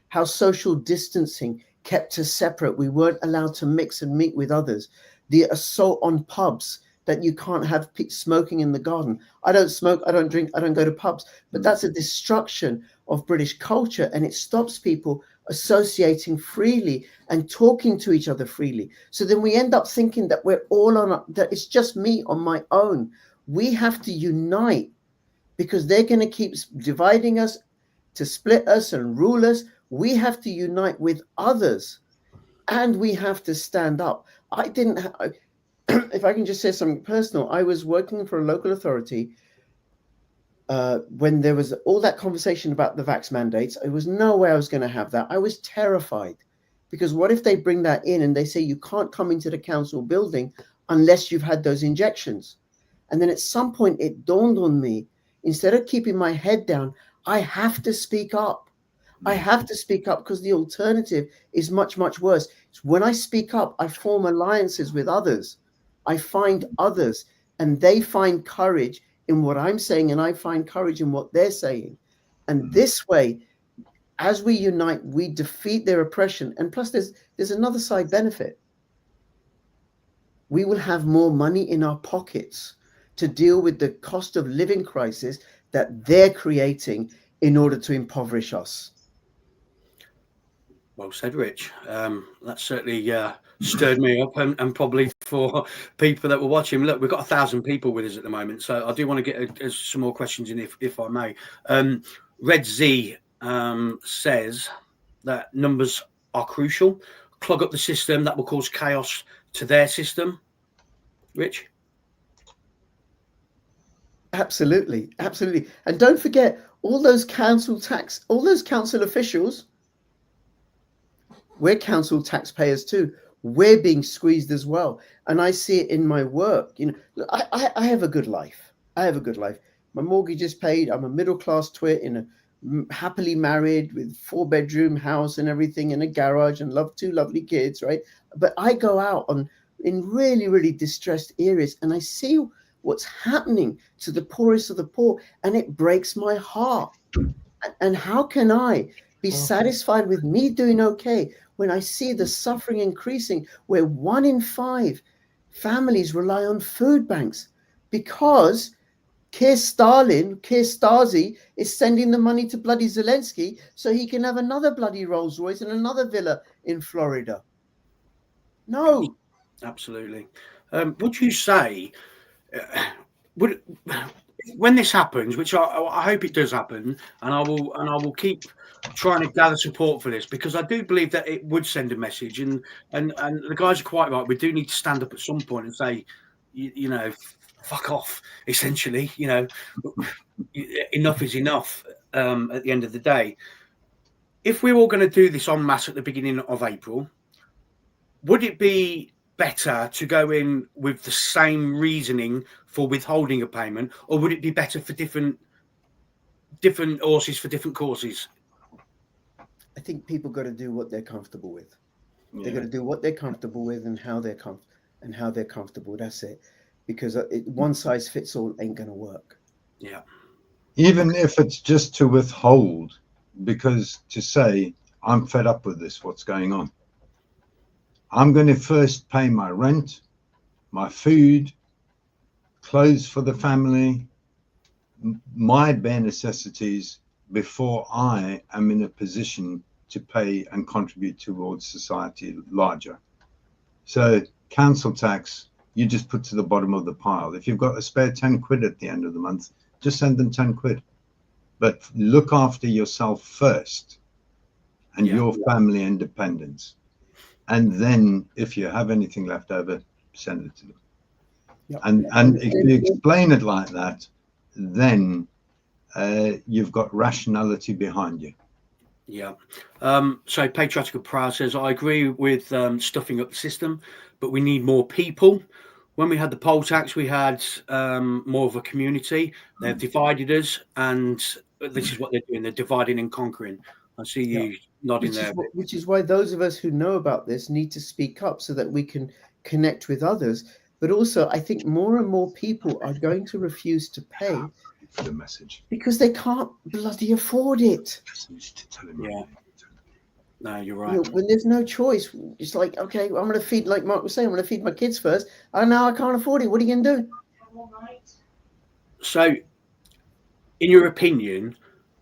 how social distancing kept us separate. We weren't allowed to mix and meet with others. The assault on pubs, that you can't have smoking in the garden. I don't smoke, I don't drink, I don't go to pubs, but that's a destruction of British culture, and it stops people associating freely and talking to each other freely. So then we end up thinking that we're all that it's just me on my own. We have to unite, because they're going to keep dividing us, to split us and rule us. We have to unite with others, and we have to stand up. If I can just say something personal, I was working for a local authority when there was all that conversation about the vax mandates. There was no way I was going to have that. I was terrified, because what if they bring that in and they say you can't come into the council building unless you've had those injections? And then at some point it dawned on me, instead of keeping my head down, I have to speak up. I have to speak up, because the alternative is much, much worse. It's when I speak up, I form alliances with others. I find others, and they find courage in what I'm saying, and I find courage in what they're saying. And this way, as we unite, we defeat their oppression. And plus, there's another side benefit. We will have more money in our pockets to deal with the cost of living crisis that they're creating in order to impoverish us. Well said, Rich. That certainly stirred me up, and probably for people that were watching. Look, we've got 1,000 people with us at the moment, so I do want to get some more questions in, if I may. Red Z says that numbers are crucial. Clog up the system, that will cause chaos to their system. Rich? Absolutely, absolutely. And don't forget, all those council officials, we're council taxpayers too. We're being squeezed as well. And I see it in my work. I have a good life. I have a good life. My mortgage is paid. I'm a middle-class twit in a happily married with 4-bedroom house and everything, in a garage, and two lovely kids, right? But I go out in really, really distressed areas, and I see what's happening to the poorest of the poor, and it breaks my heart. And how can I be satisfied with me doing okay when I see the suffering increasing, where 1 in 5 families rely on food banks because Keir Stasi is sending the money to bloody Zelensky so he can have another bloody Rolls Royce and another villa in Florida. No. Absolutely. Would you say, would when this happens, which I hope it does happen, and I will keep trying to gather support for this, because I do believe that it would send a message, and the guys are quite right. We do need to stand up at some point and say, you know, fuck off. Essentially, you know, enough is enough. At the end of the day, if we're all going to do this en masse at the beginning of April, would it be better to go in with the same reasoning for withholding a payment, or would it be better for different horses for different causes? I think people got to do what they're comfortable with. Yeah. They're going to do what they're comfortable with and how they're comfortable. That's it. Because one size fits all ain't going to work. Yeah. Even if it's just to withhold, because to say, I'm fed up with this, what's going on? I'm going to first pay my rent, my food, clothes for the family, my bare necessities, before I am in a position to pay and contribute towards society larger. So council tax, you just put to the bottom of the pile. If you've got a spare 10 quid at the end of the month, just send them 10 quid. But look after yourself first and your family independence. And then if you have anything left over, send it to them. Yep. And if you explain it like that, then you've got rationality behind you. Yeah. So Patriotic and Proud says, I agree with stuffing up the system, but we need more people. When we had the poll tax, we had more of a community. They've divided us, and this is what they're doing. They're dividing and conquering. I see you nodding there. Which is why those of us who know about this need to speak up so that we can connect with others. But also, I think more and more people are going to refuse to pay for the message because they can't bloody afford it. Yeah. No, you're right. You know, when there's no choice, it's like, okay, I'm going to feed, like Mark was saying, I'm going to feed my kids first. And now I can't afford it. What are you going to do? So, in your opinion,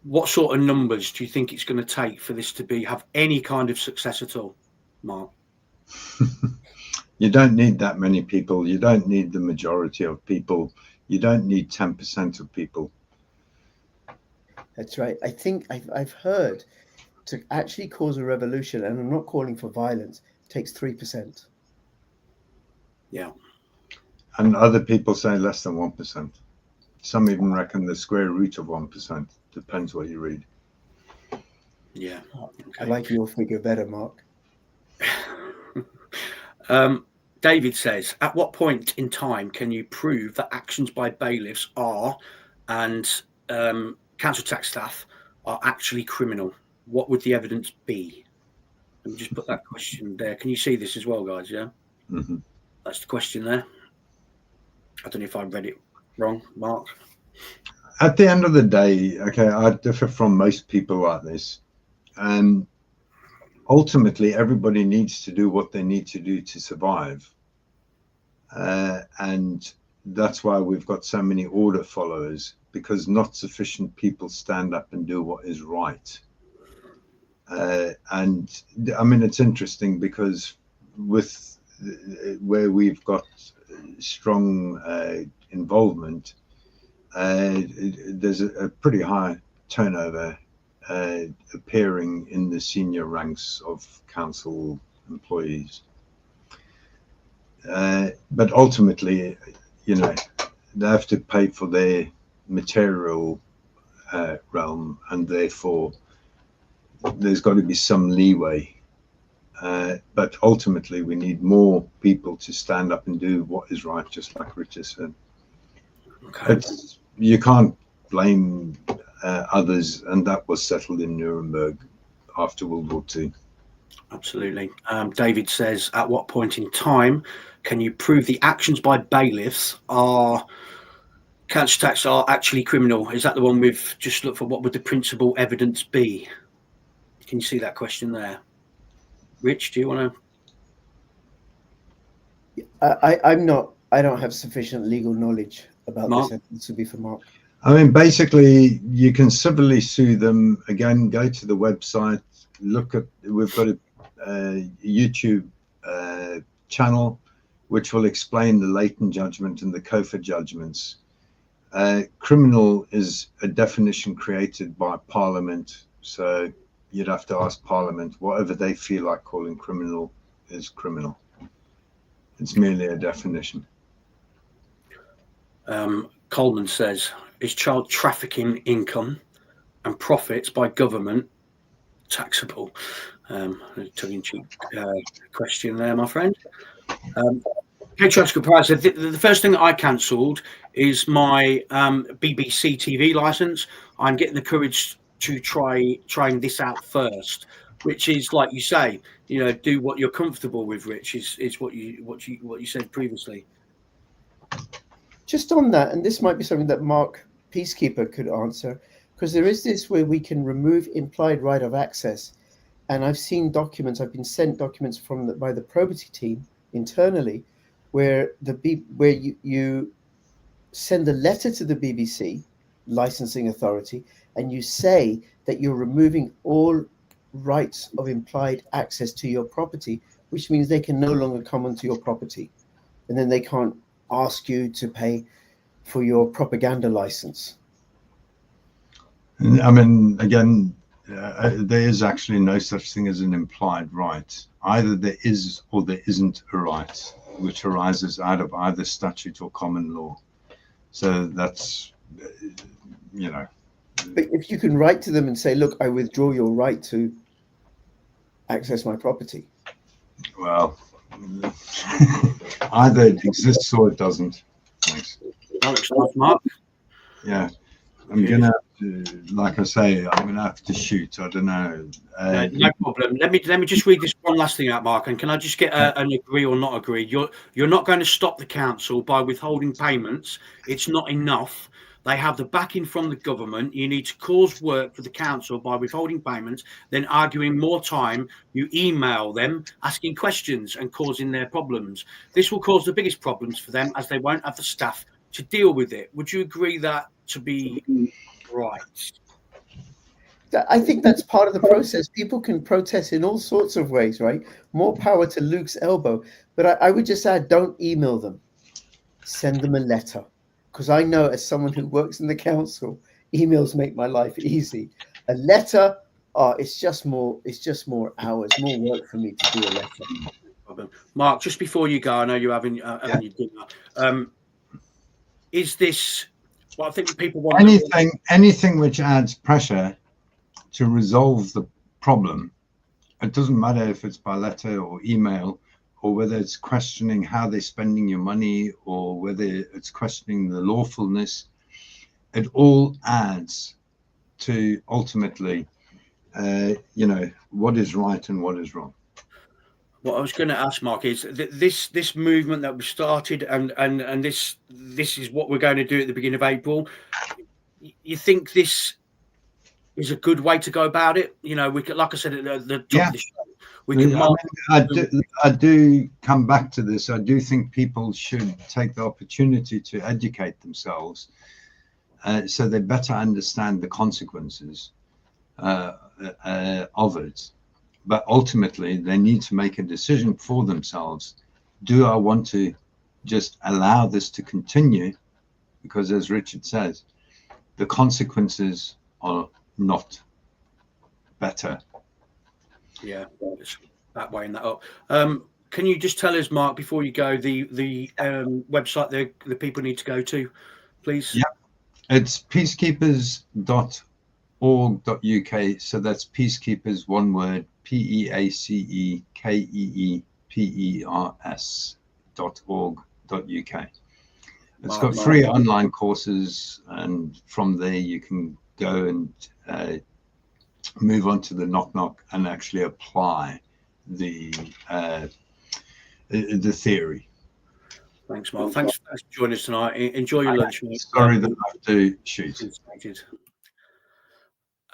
what sort of numbers do you think it's going to take for this to have any kind of success at all, Mark? You don't need that many people. You don't need the majority of people. You don't need 10% of people. That's right. I think I've heard to actually cause a revolution, and I'm not calling for violence, takes 3%. Yeah. And other people say less than 1%. Some even reckon the square root of 1%. Depends what you read. Yeah. Okay. I like your figure better, Mark. David says, at what point in time can you prove that actions by bailiffs and council tax staff are actually criminal? What would the evidence be? Let me just put that question there. Can you see this as well, guys? Yeah. Mm-hmm. That's the question there. I don't know if I read it wrong, Mark. At the end of the day, okay, I differ from most people like this. Ultimately, everybody needs to do what they need to do to survive. And that's why we've got so many order followers, because not sufficient people stand up and do what is right. And I mean, it's interesting because with where we've got strong involvement, there's a pretty high turnover appearing in the senior ranks of council employees. But ultimately, you know, they have to pay for their material realm, and therefore there's got to be some leeway. But ultimately, we need more people to stand up and do what is right, just like Richard said. Okay. You can't blame others, and that was settled in Nuremberg after World War II. Absolutely. David says, at what point in time can you prove the actions by bailiffs council tax are actually criminal? Is that the one we've just looked for? What would the principal evidence be? Can you see that question there? Rich, do you want to? I don't have sufficient legal knowledge about Mark? this. This would be for Mark. I mean, basically, you can civilly sue them. Again, go to the website, look at, we've got a YouTube channel which will explain the Leighton judgment and the Cofer judgments. Criminal is a definition created by Parliament, so you'd have to ask Parliament. Whatever they feel like calling criminal is criminal. It's merely a definition. Coleman says, is child trafficking income and profits by government taxable? Tongue-in-cheek question there, my friend. Patriarchal Prize said, the first thing that I cancelled is my BBC TV license. I'm getting the courage to trying this out first, which is, like you say, you know, do what you're comfortable with, Rich, is what you said previously. Just on that, and this might be something that Mark Peacekeeper could answer, because there is this where we can remove implied right of access. And I've seen documents, I've been sent documents by the probity team internally, where you send a letter to the BBC licensing authority, and you say that you're removing all rights of implied access to your property, which means they can no longer come onto your property, and then they can't ask you to pay for your propaganda license. I mean, again, there is actually no such thing as an implied right. Either there is or there isn't a right, which arises out of either statute or common law. So that's, you know. But if you can write to them and say, look, I withdraw your right to access my property. Well, either it exists or it doesn't. Thanks. Alex, Mark? Yeah. I'm going to, like I say, I'm going to have to shoot. I don't know. No problem. Let me just read this one last thing out, Mark. And can I just get an agree or not agree? You're not going to stop the council by withholding payments. It's not enough. They have the backing from the government. You need to cause work for the council by withholding payments, then arguing more time. You email them, asking questions and causing their problems. This will cause the biggest problems for them as they won't have the staff to deal with it. Would you agree that to be right? I think that's part of the process. People can protest in all sorts of ways, right? More power to Luke's elbow. But I would just add, don't email them. Send them a letter. Because I know, as someone who works in the council, emails make my life easy. A letter, it's just more hours, more work for me to do a letter. Mark, just before you go, I know you're having your dinner. Is this? Well, I think people want anything which adds pressure to resolve the problem. It doesn't matter if it's by letter or email, or whether it's questioning how they're spending your money, or whether it's questioning the lawfulness. It all adds to ultimately, what is right and what is wrong. What I was going to ask, Mark, is this movement that we started, and this is what we're going to do at the beginning of April. You think this is a good way to go about it? You know, we could, like I said at the top of the show, we can. I do come back to this. I do think people should take the opportunity to educate themselves, so they better understand the consequences of it. But ultimately, they need to make a decision for themselves. Do I want to just allow this to continue? Because as Richard says, the consequences are not better. Yeah, that way and that up. Can you just tell us, Mark, before you go, the website the people need to go to, please? Yeah, it's peacekeepers.org.uk. So that's peacekeepers, one word, PeaceKeepers.org.uk. It's got free online courses, and from there you can go and move on to the knock knock and actually apply the theory. Thanks, Mark. Thanks for joining us tonight. Enjoy your lunch, mate. Sorry that I have to shoot.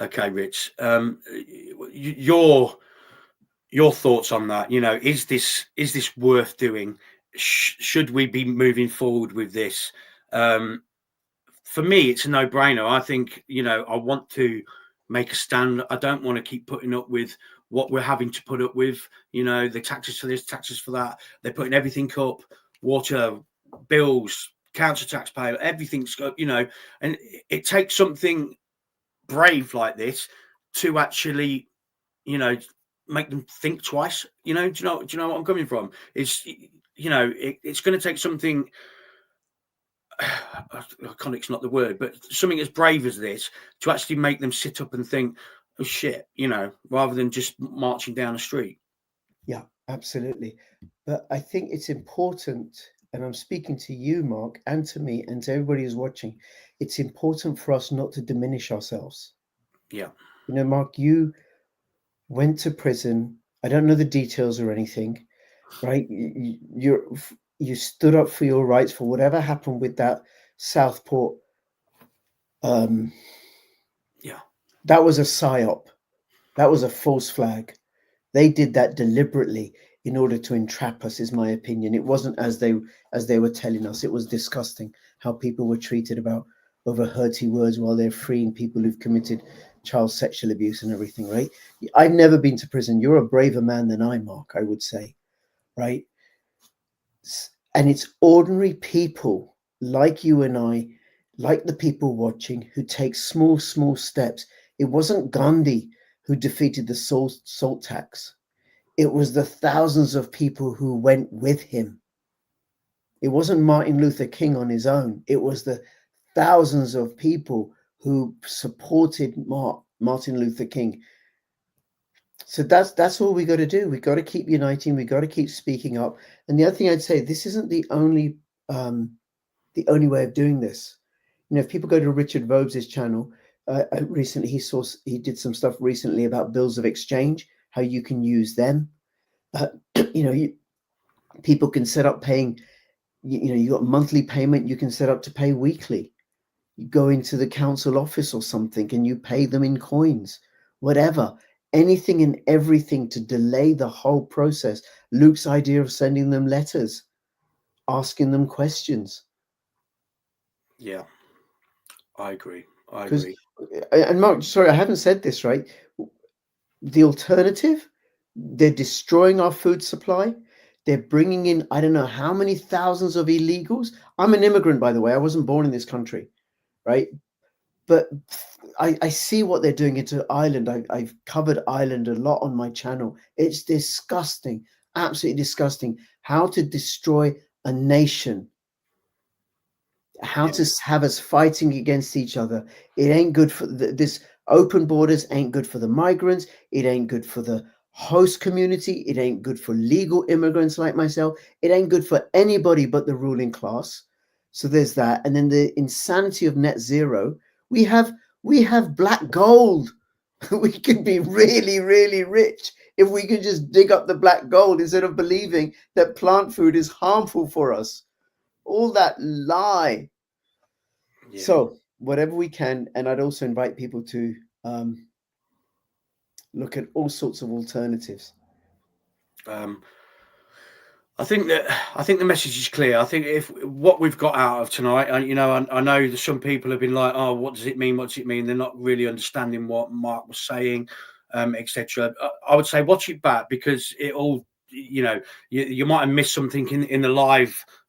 Okay, Rich. Your thoughts on that? You know, is this worth doing? Should we be moving forward with this? For me, it's a no-brainer. I think, I want to make a stand. I don't want to keep putting up with what we're having to put up with. The taxes for this, taxes for that. They're putting everything up, water, bills, council tax pay, everything's got, and it takes something brave like this to actually, make them think twice. Do you know what I'm coming from? It's it's going to take something. Iconic's not the word, but something as brave as this to actually make them sit up and think, oh shit, rather than just marching down the street. Yeah, absolutely. But I think it's important, and I'm speaking to you, Mark, and to me, and to everybody who's watching, it's important for us not to diminish ourselves. Yeah. Mark, you went to prison. I don't know the details or anything, right? You stood up for your rights for whatever happened with that Southport. Yeah. That was a psyop. That was a false flag. They did that deliberately in order to entrap us, is my opinion. It wasn't as they were telling us. It was disgusting how people were treated over hurty words while they're freeing people who've committed child sexual abuse and everything, right? I've never been to prison. You're a braver man than I, Mark, I would say, right? And it's ordinary people like you and I, like the people watching, who take small steps. It wasn't Gandhi who defeated the salt tax. It was the thousands of people who went with him. It wasn't Martin Luther King on his own. It was the thousands of people who supported Martin Luther King. So that's all we got to do. We got to keep uniting. We got to keep speaking up. And the other thing I'd say, this isn't the only way of doing this. If people go to Richard Vobes' channel, recently he did some stuff recently about bills of exchange, how you can use them. People can set up paying. You got monthly payment. You can set up to pay weekly. You go into the council office or something, and you pay them in coins, whatever. Anything and everything to delay the whole process. Luke's idea of sending them letters, asking them questions. Yeah, I agree. And Mark, sorry, I haven't said this, right? The alternative, they're destroying our food supply. They're bringing in, I don't know how many thousands of illegals. I'm an immigrant, by the way. I wasn't born in this country, right? But I see what they're doing into Ireland. I've covered Ireland a lot on my channel. It's disgusting, absolutely disgusting. How to destroy a nation. How to have us fighting against each other. It ain't good for this open borders, ain't good for the migrants. It ain't good for the host community. It ain't good for legal immigrants like myself. It ain't good for anybody but the ruling class. So there's that. And then the insanity of net zero. We have black gold. We can be really, really rich if we can just dig up the black gold instead of believing that plant food is harmful for us. All that lie. Yeah. So whatever we can, and I'd also invite people to look at all sorts of alternatives. I think the message is clear. I think if what we've got out of tonight, I know that some people have been like, oh, what does it mean? What does it mean? They're not really understanding what Mark was saying, etc. I would say watch it back, because it all, you might have missed something in the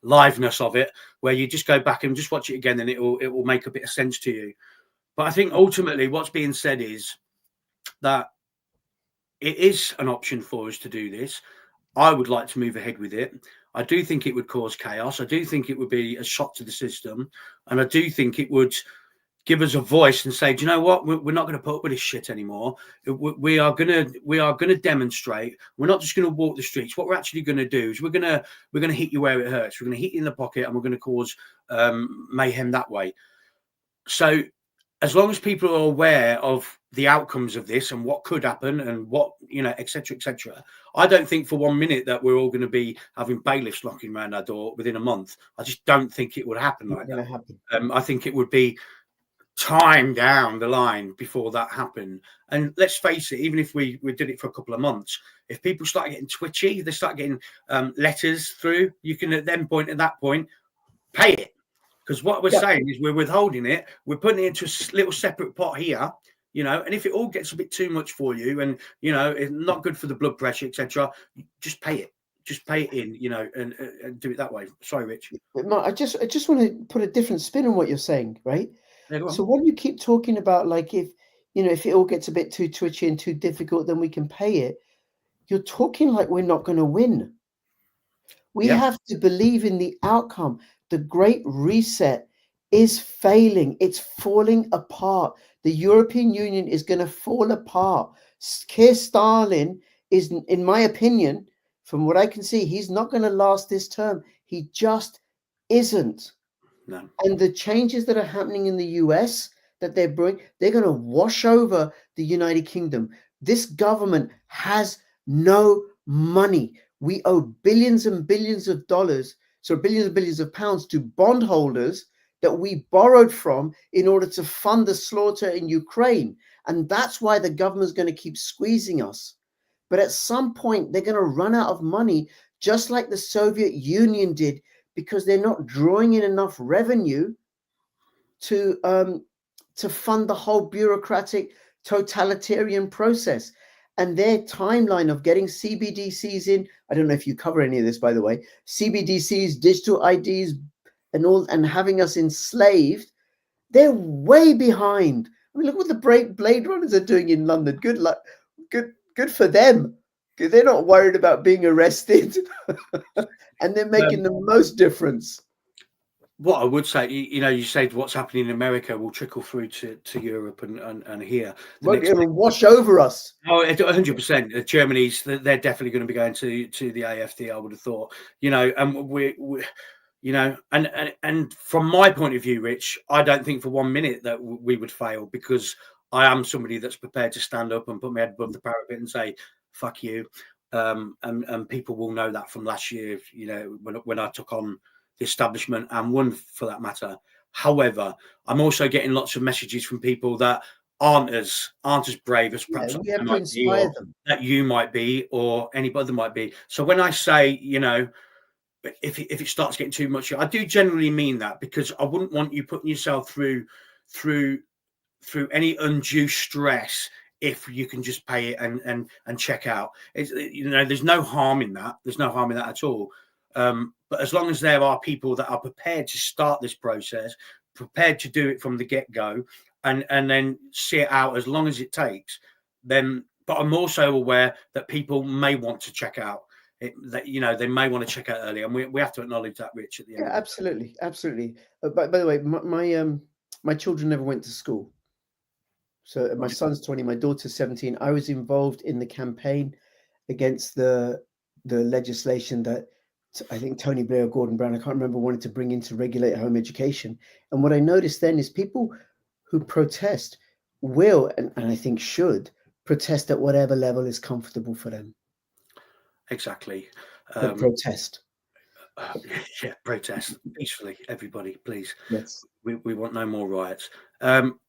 liveness of it, where you just go back and just watch it again, and it will make a bit of sense to you. But I think ultimately what's being said is that it is an option for us to do this. I would like to move ahead with it. I do think it would cause chaos. I do think it would be a shock to the system. And I do think it would give us a voice and say, do you know what? We're not going to put up with this shit anymore. We are going to demonstrate. We're not just going to walk the streets. What we're actually going to do is we're going to hit you where it hurts. We're going to hit you in the pocket, and we're going to cause mayhem that way. So as long as people are aware of the outcomes of this and what could happen and what, et cetera, I don't think for 1 minute that we're all going to be having bailiffs knocking around our door within a month. I just don't think it would happen like that. I think it would be time down the line before that happened. And let's face it, even if we did it for a couple of months, if people start getting twitchy, they start getting letters through, you can at that point pay it. Because what we're Yeah. saying is we're withholding it, we're putting it into a little separate pot here, you know, and if it all gets a bit too much for you and, you know, it's not good for the blood pressure, etc., just pay it. Just pay it in, you know, and do it that way. Sorry, Rich. But Mark, I just want to put a different spin on what you're saying, right? Yeah, go on. So what do you keep talking about? Like if it all gets a bit too twitchy and too difficult, then we can pay it. You're talking like we're not going to win. We Yeah. have to believe in the outcome. The Great Reset is failing. It's falling apart. The European Union is going to fall apart. Keir Starmer is, in my opinion, from what I can see, he's not going to last this term. He just isn't. No. And the changes that are happening in the US that they're going to wash over the United Kingdom. This government has no money. We owe billions and billions of dollars, so billions and billions of pounds to bondholders that we borrowed from in order to fund the slaughter in Ukraine. And that's why the government's going to keep squeezing us. But at some point, they're going to run out of money, just like the Soviet Union did, because they're not drawing in enough revenue to fund the whole bureaucratic totalitarian process. And their timeline of getting CBDCs in, I don't know if you cover any of this, by the way, CBDCs, digital IDs, and having us enslaved, they're way behind. I mean, look what the Blade Runners are doing in London. Good luck. Good for them. They're not worried about being arrested. And they're making the most difference. What I would say, you know, you said what's happening in America will trickle through to Europe and here. It'll wash over us. Oh, 100%. Germany's, they're definitely going to be going to the AfD, I would have thought. You know, and we you know, and from my point of view, Rich, I don't think for 1 minute that we would fail, because I am somebody that's prepared to stand up and put my head above the parapet and say, fuck you. And people will know that from last year, you know, when I took on the establishment and won, for that matter. However, I'm also getting lots of messages from people that aren't as brave as perhaps we have to inspire them. That you might be, or anybody might be. So when I say, you know, if it starts getting too much, I do generally mean that, because I wouldn't want you putting yourself through any undue stress if you can just pay it and check out. You know, there's no harm in that. There's no harm in that at all. But as long as there are people that are prepared to start this process, prepared to do it from the get-go, and then see it out as long as it takes, then. But I'm also aware that people may want to check out. That, you know, they may want to check out early, and we have to acknowledge that, Rich, at the end. Yeah, absolutely. By the way, my children never went to school. So my son's 20, my daughter's 17. I was involved in the campaign against the legislation that I think Tony Blair or Gordon Brown, I can't remember, wanted to bring in to regulate home education. And what I noticed then is people who protest will, and I think should, protest at whatever level is comfortable for them. Exactly. Protest. Yeah, protest peacefully, everybody, please. Yes. We want no more riots.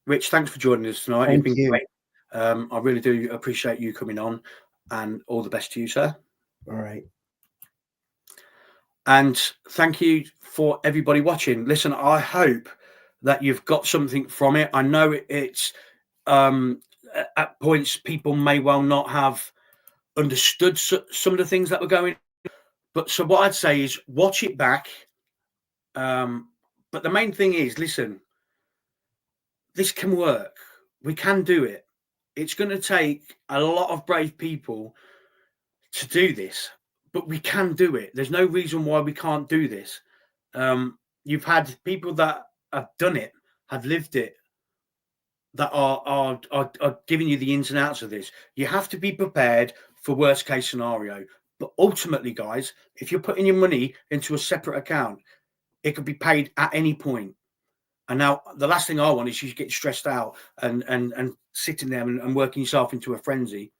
Rich, thanks for joining us tonight. Thank You've been you. great. I really do appreciate you coming on, and all the best to you, sir. All right. And thank you for everybody watching. Listen, I hope that you've got something from it. I know it's at points people may well not have understood some of the things that were going on. But so what I'd say is watch it back. But the main thing is, listen, this can work. We can do it. It's going to take a lot of brave people to do this, but we can do it. There's no reason why we can't do this. You've had people that have done it, have lived it, that are giving you the ins and outs of this. You have to be prepared for worst case scenario. But ultimately, guys, if you're putting your money into a separate account, it could be paid at any point. And now the last thing I want is you get stressed out and sitting there and working yourself into a frenzy.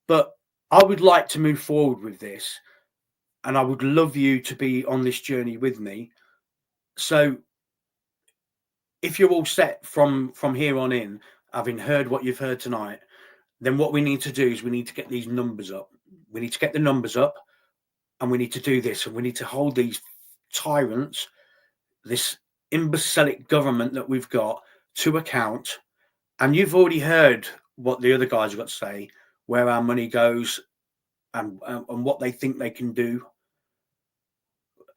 But I would like to move forward with this, and I would love you to be on this journey with me. So if you're all set from here on in, having heard what you've heard tonight, then what we need to do is we need to get these numbers up. We need to get the numbers up, and we need to do this, and we need to hold these tyrants, this imbecilic government that we've got to account. And you've already heard what the other guys have got to say, where our money goes and what they think they can do.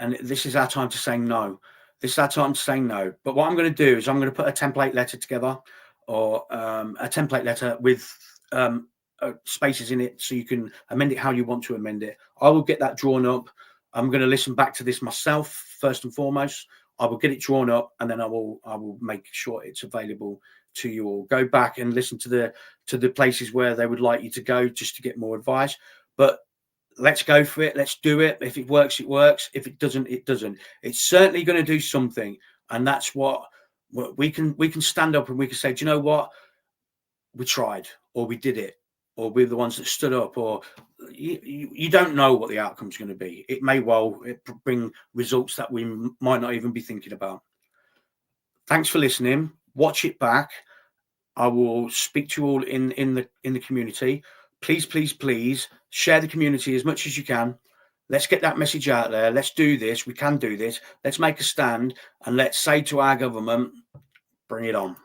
And this is our time to say no. This is our time to say no. But what I'm going to do is I'm going to put a template letter together, or a template letter with spaces in it, so you can amend it how you want to amend it. I will get that drawn up. I'm going to listen back to this myself first and foremost. I will get it drawn up, and then I will make sure it's available to you all. Go back and listen to the places where they would like you to go, just to get more advice. But let's go for it. Let's do it. If it works, it works. If it doesn't, it doesn't. It's certainly going to do something, and that's what we can stand up and we can say, do you know what? We tried, or we did it, or we're the ones that stood up. Or you don't know what the outcome's going to be. It may well bring results that we might not even be thinking about. Thanks for listening. Watch it back. I will speak to you all in the community. Please, please, please share the community as much as you can. Let's get that message out there. Let's do this. We can do this. Let's make a stand, and let's say to our government, bring it on.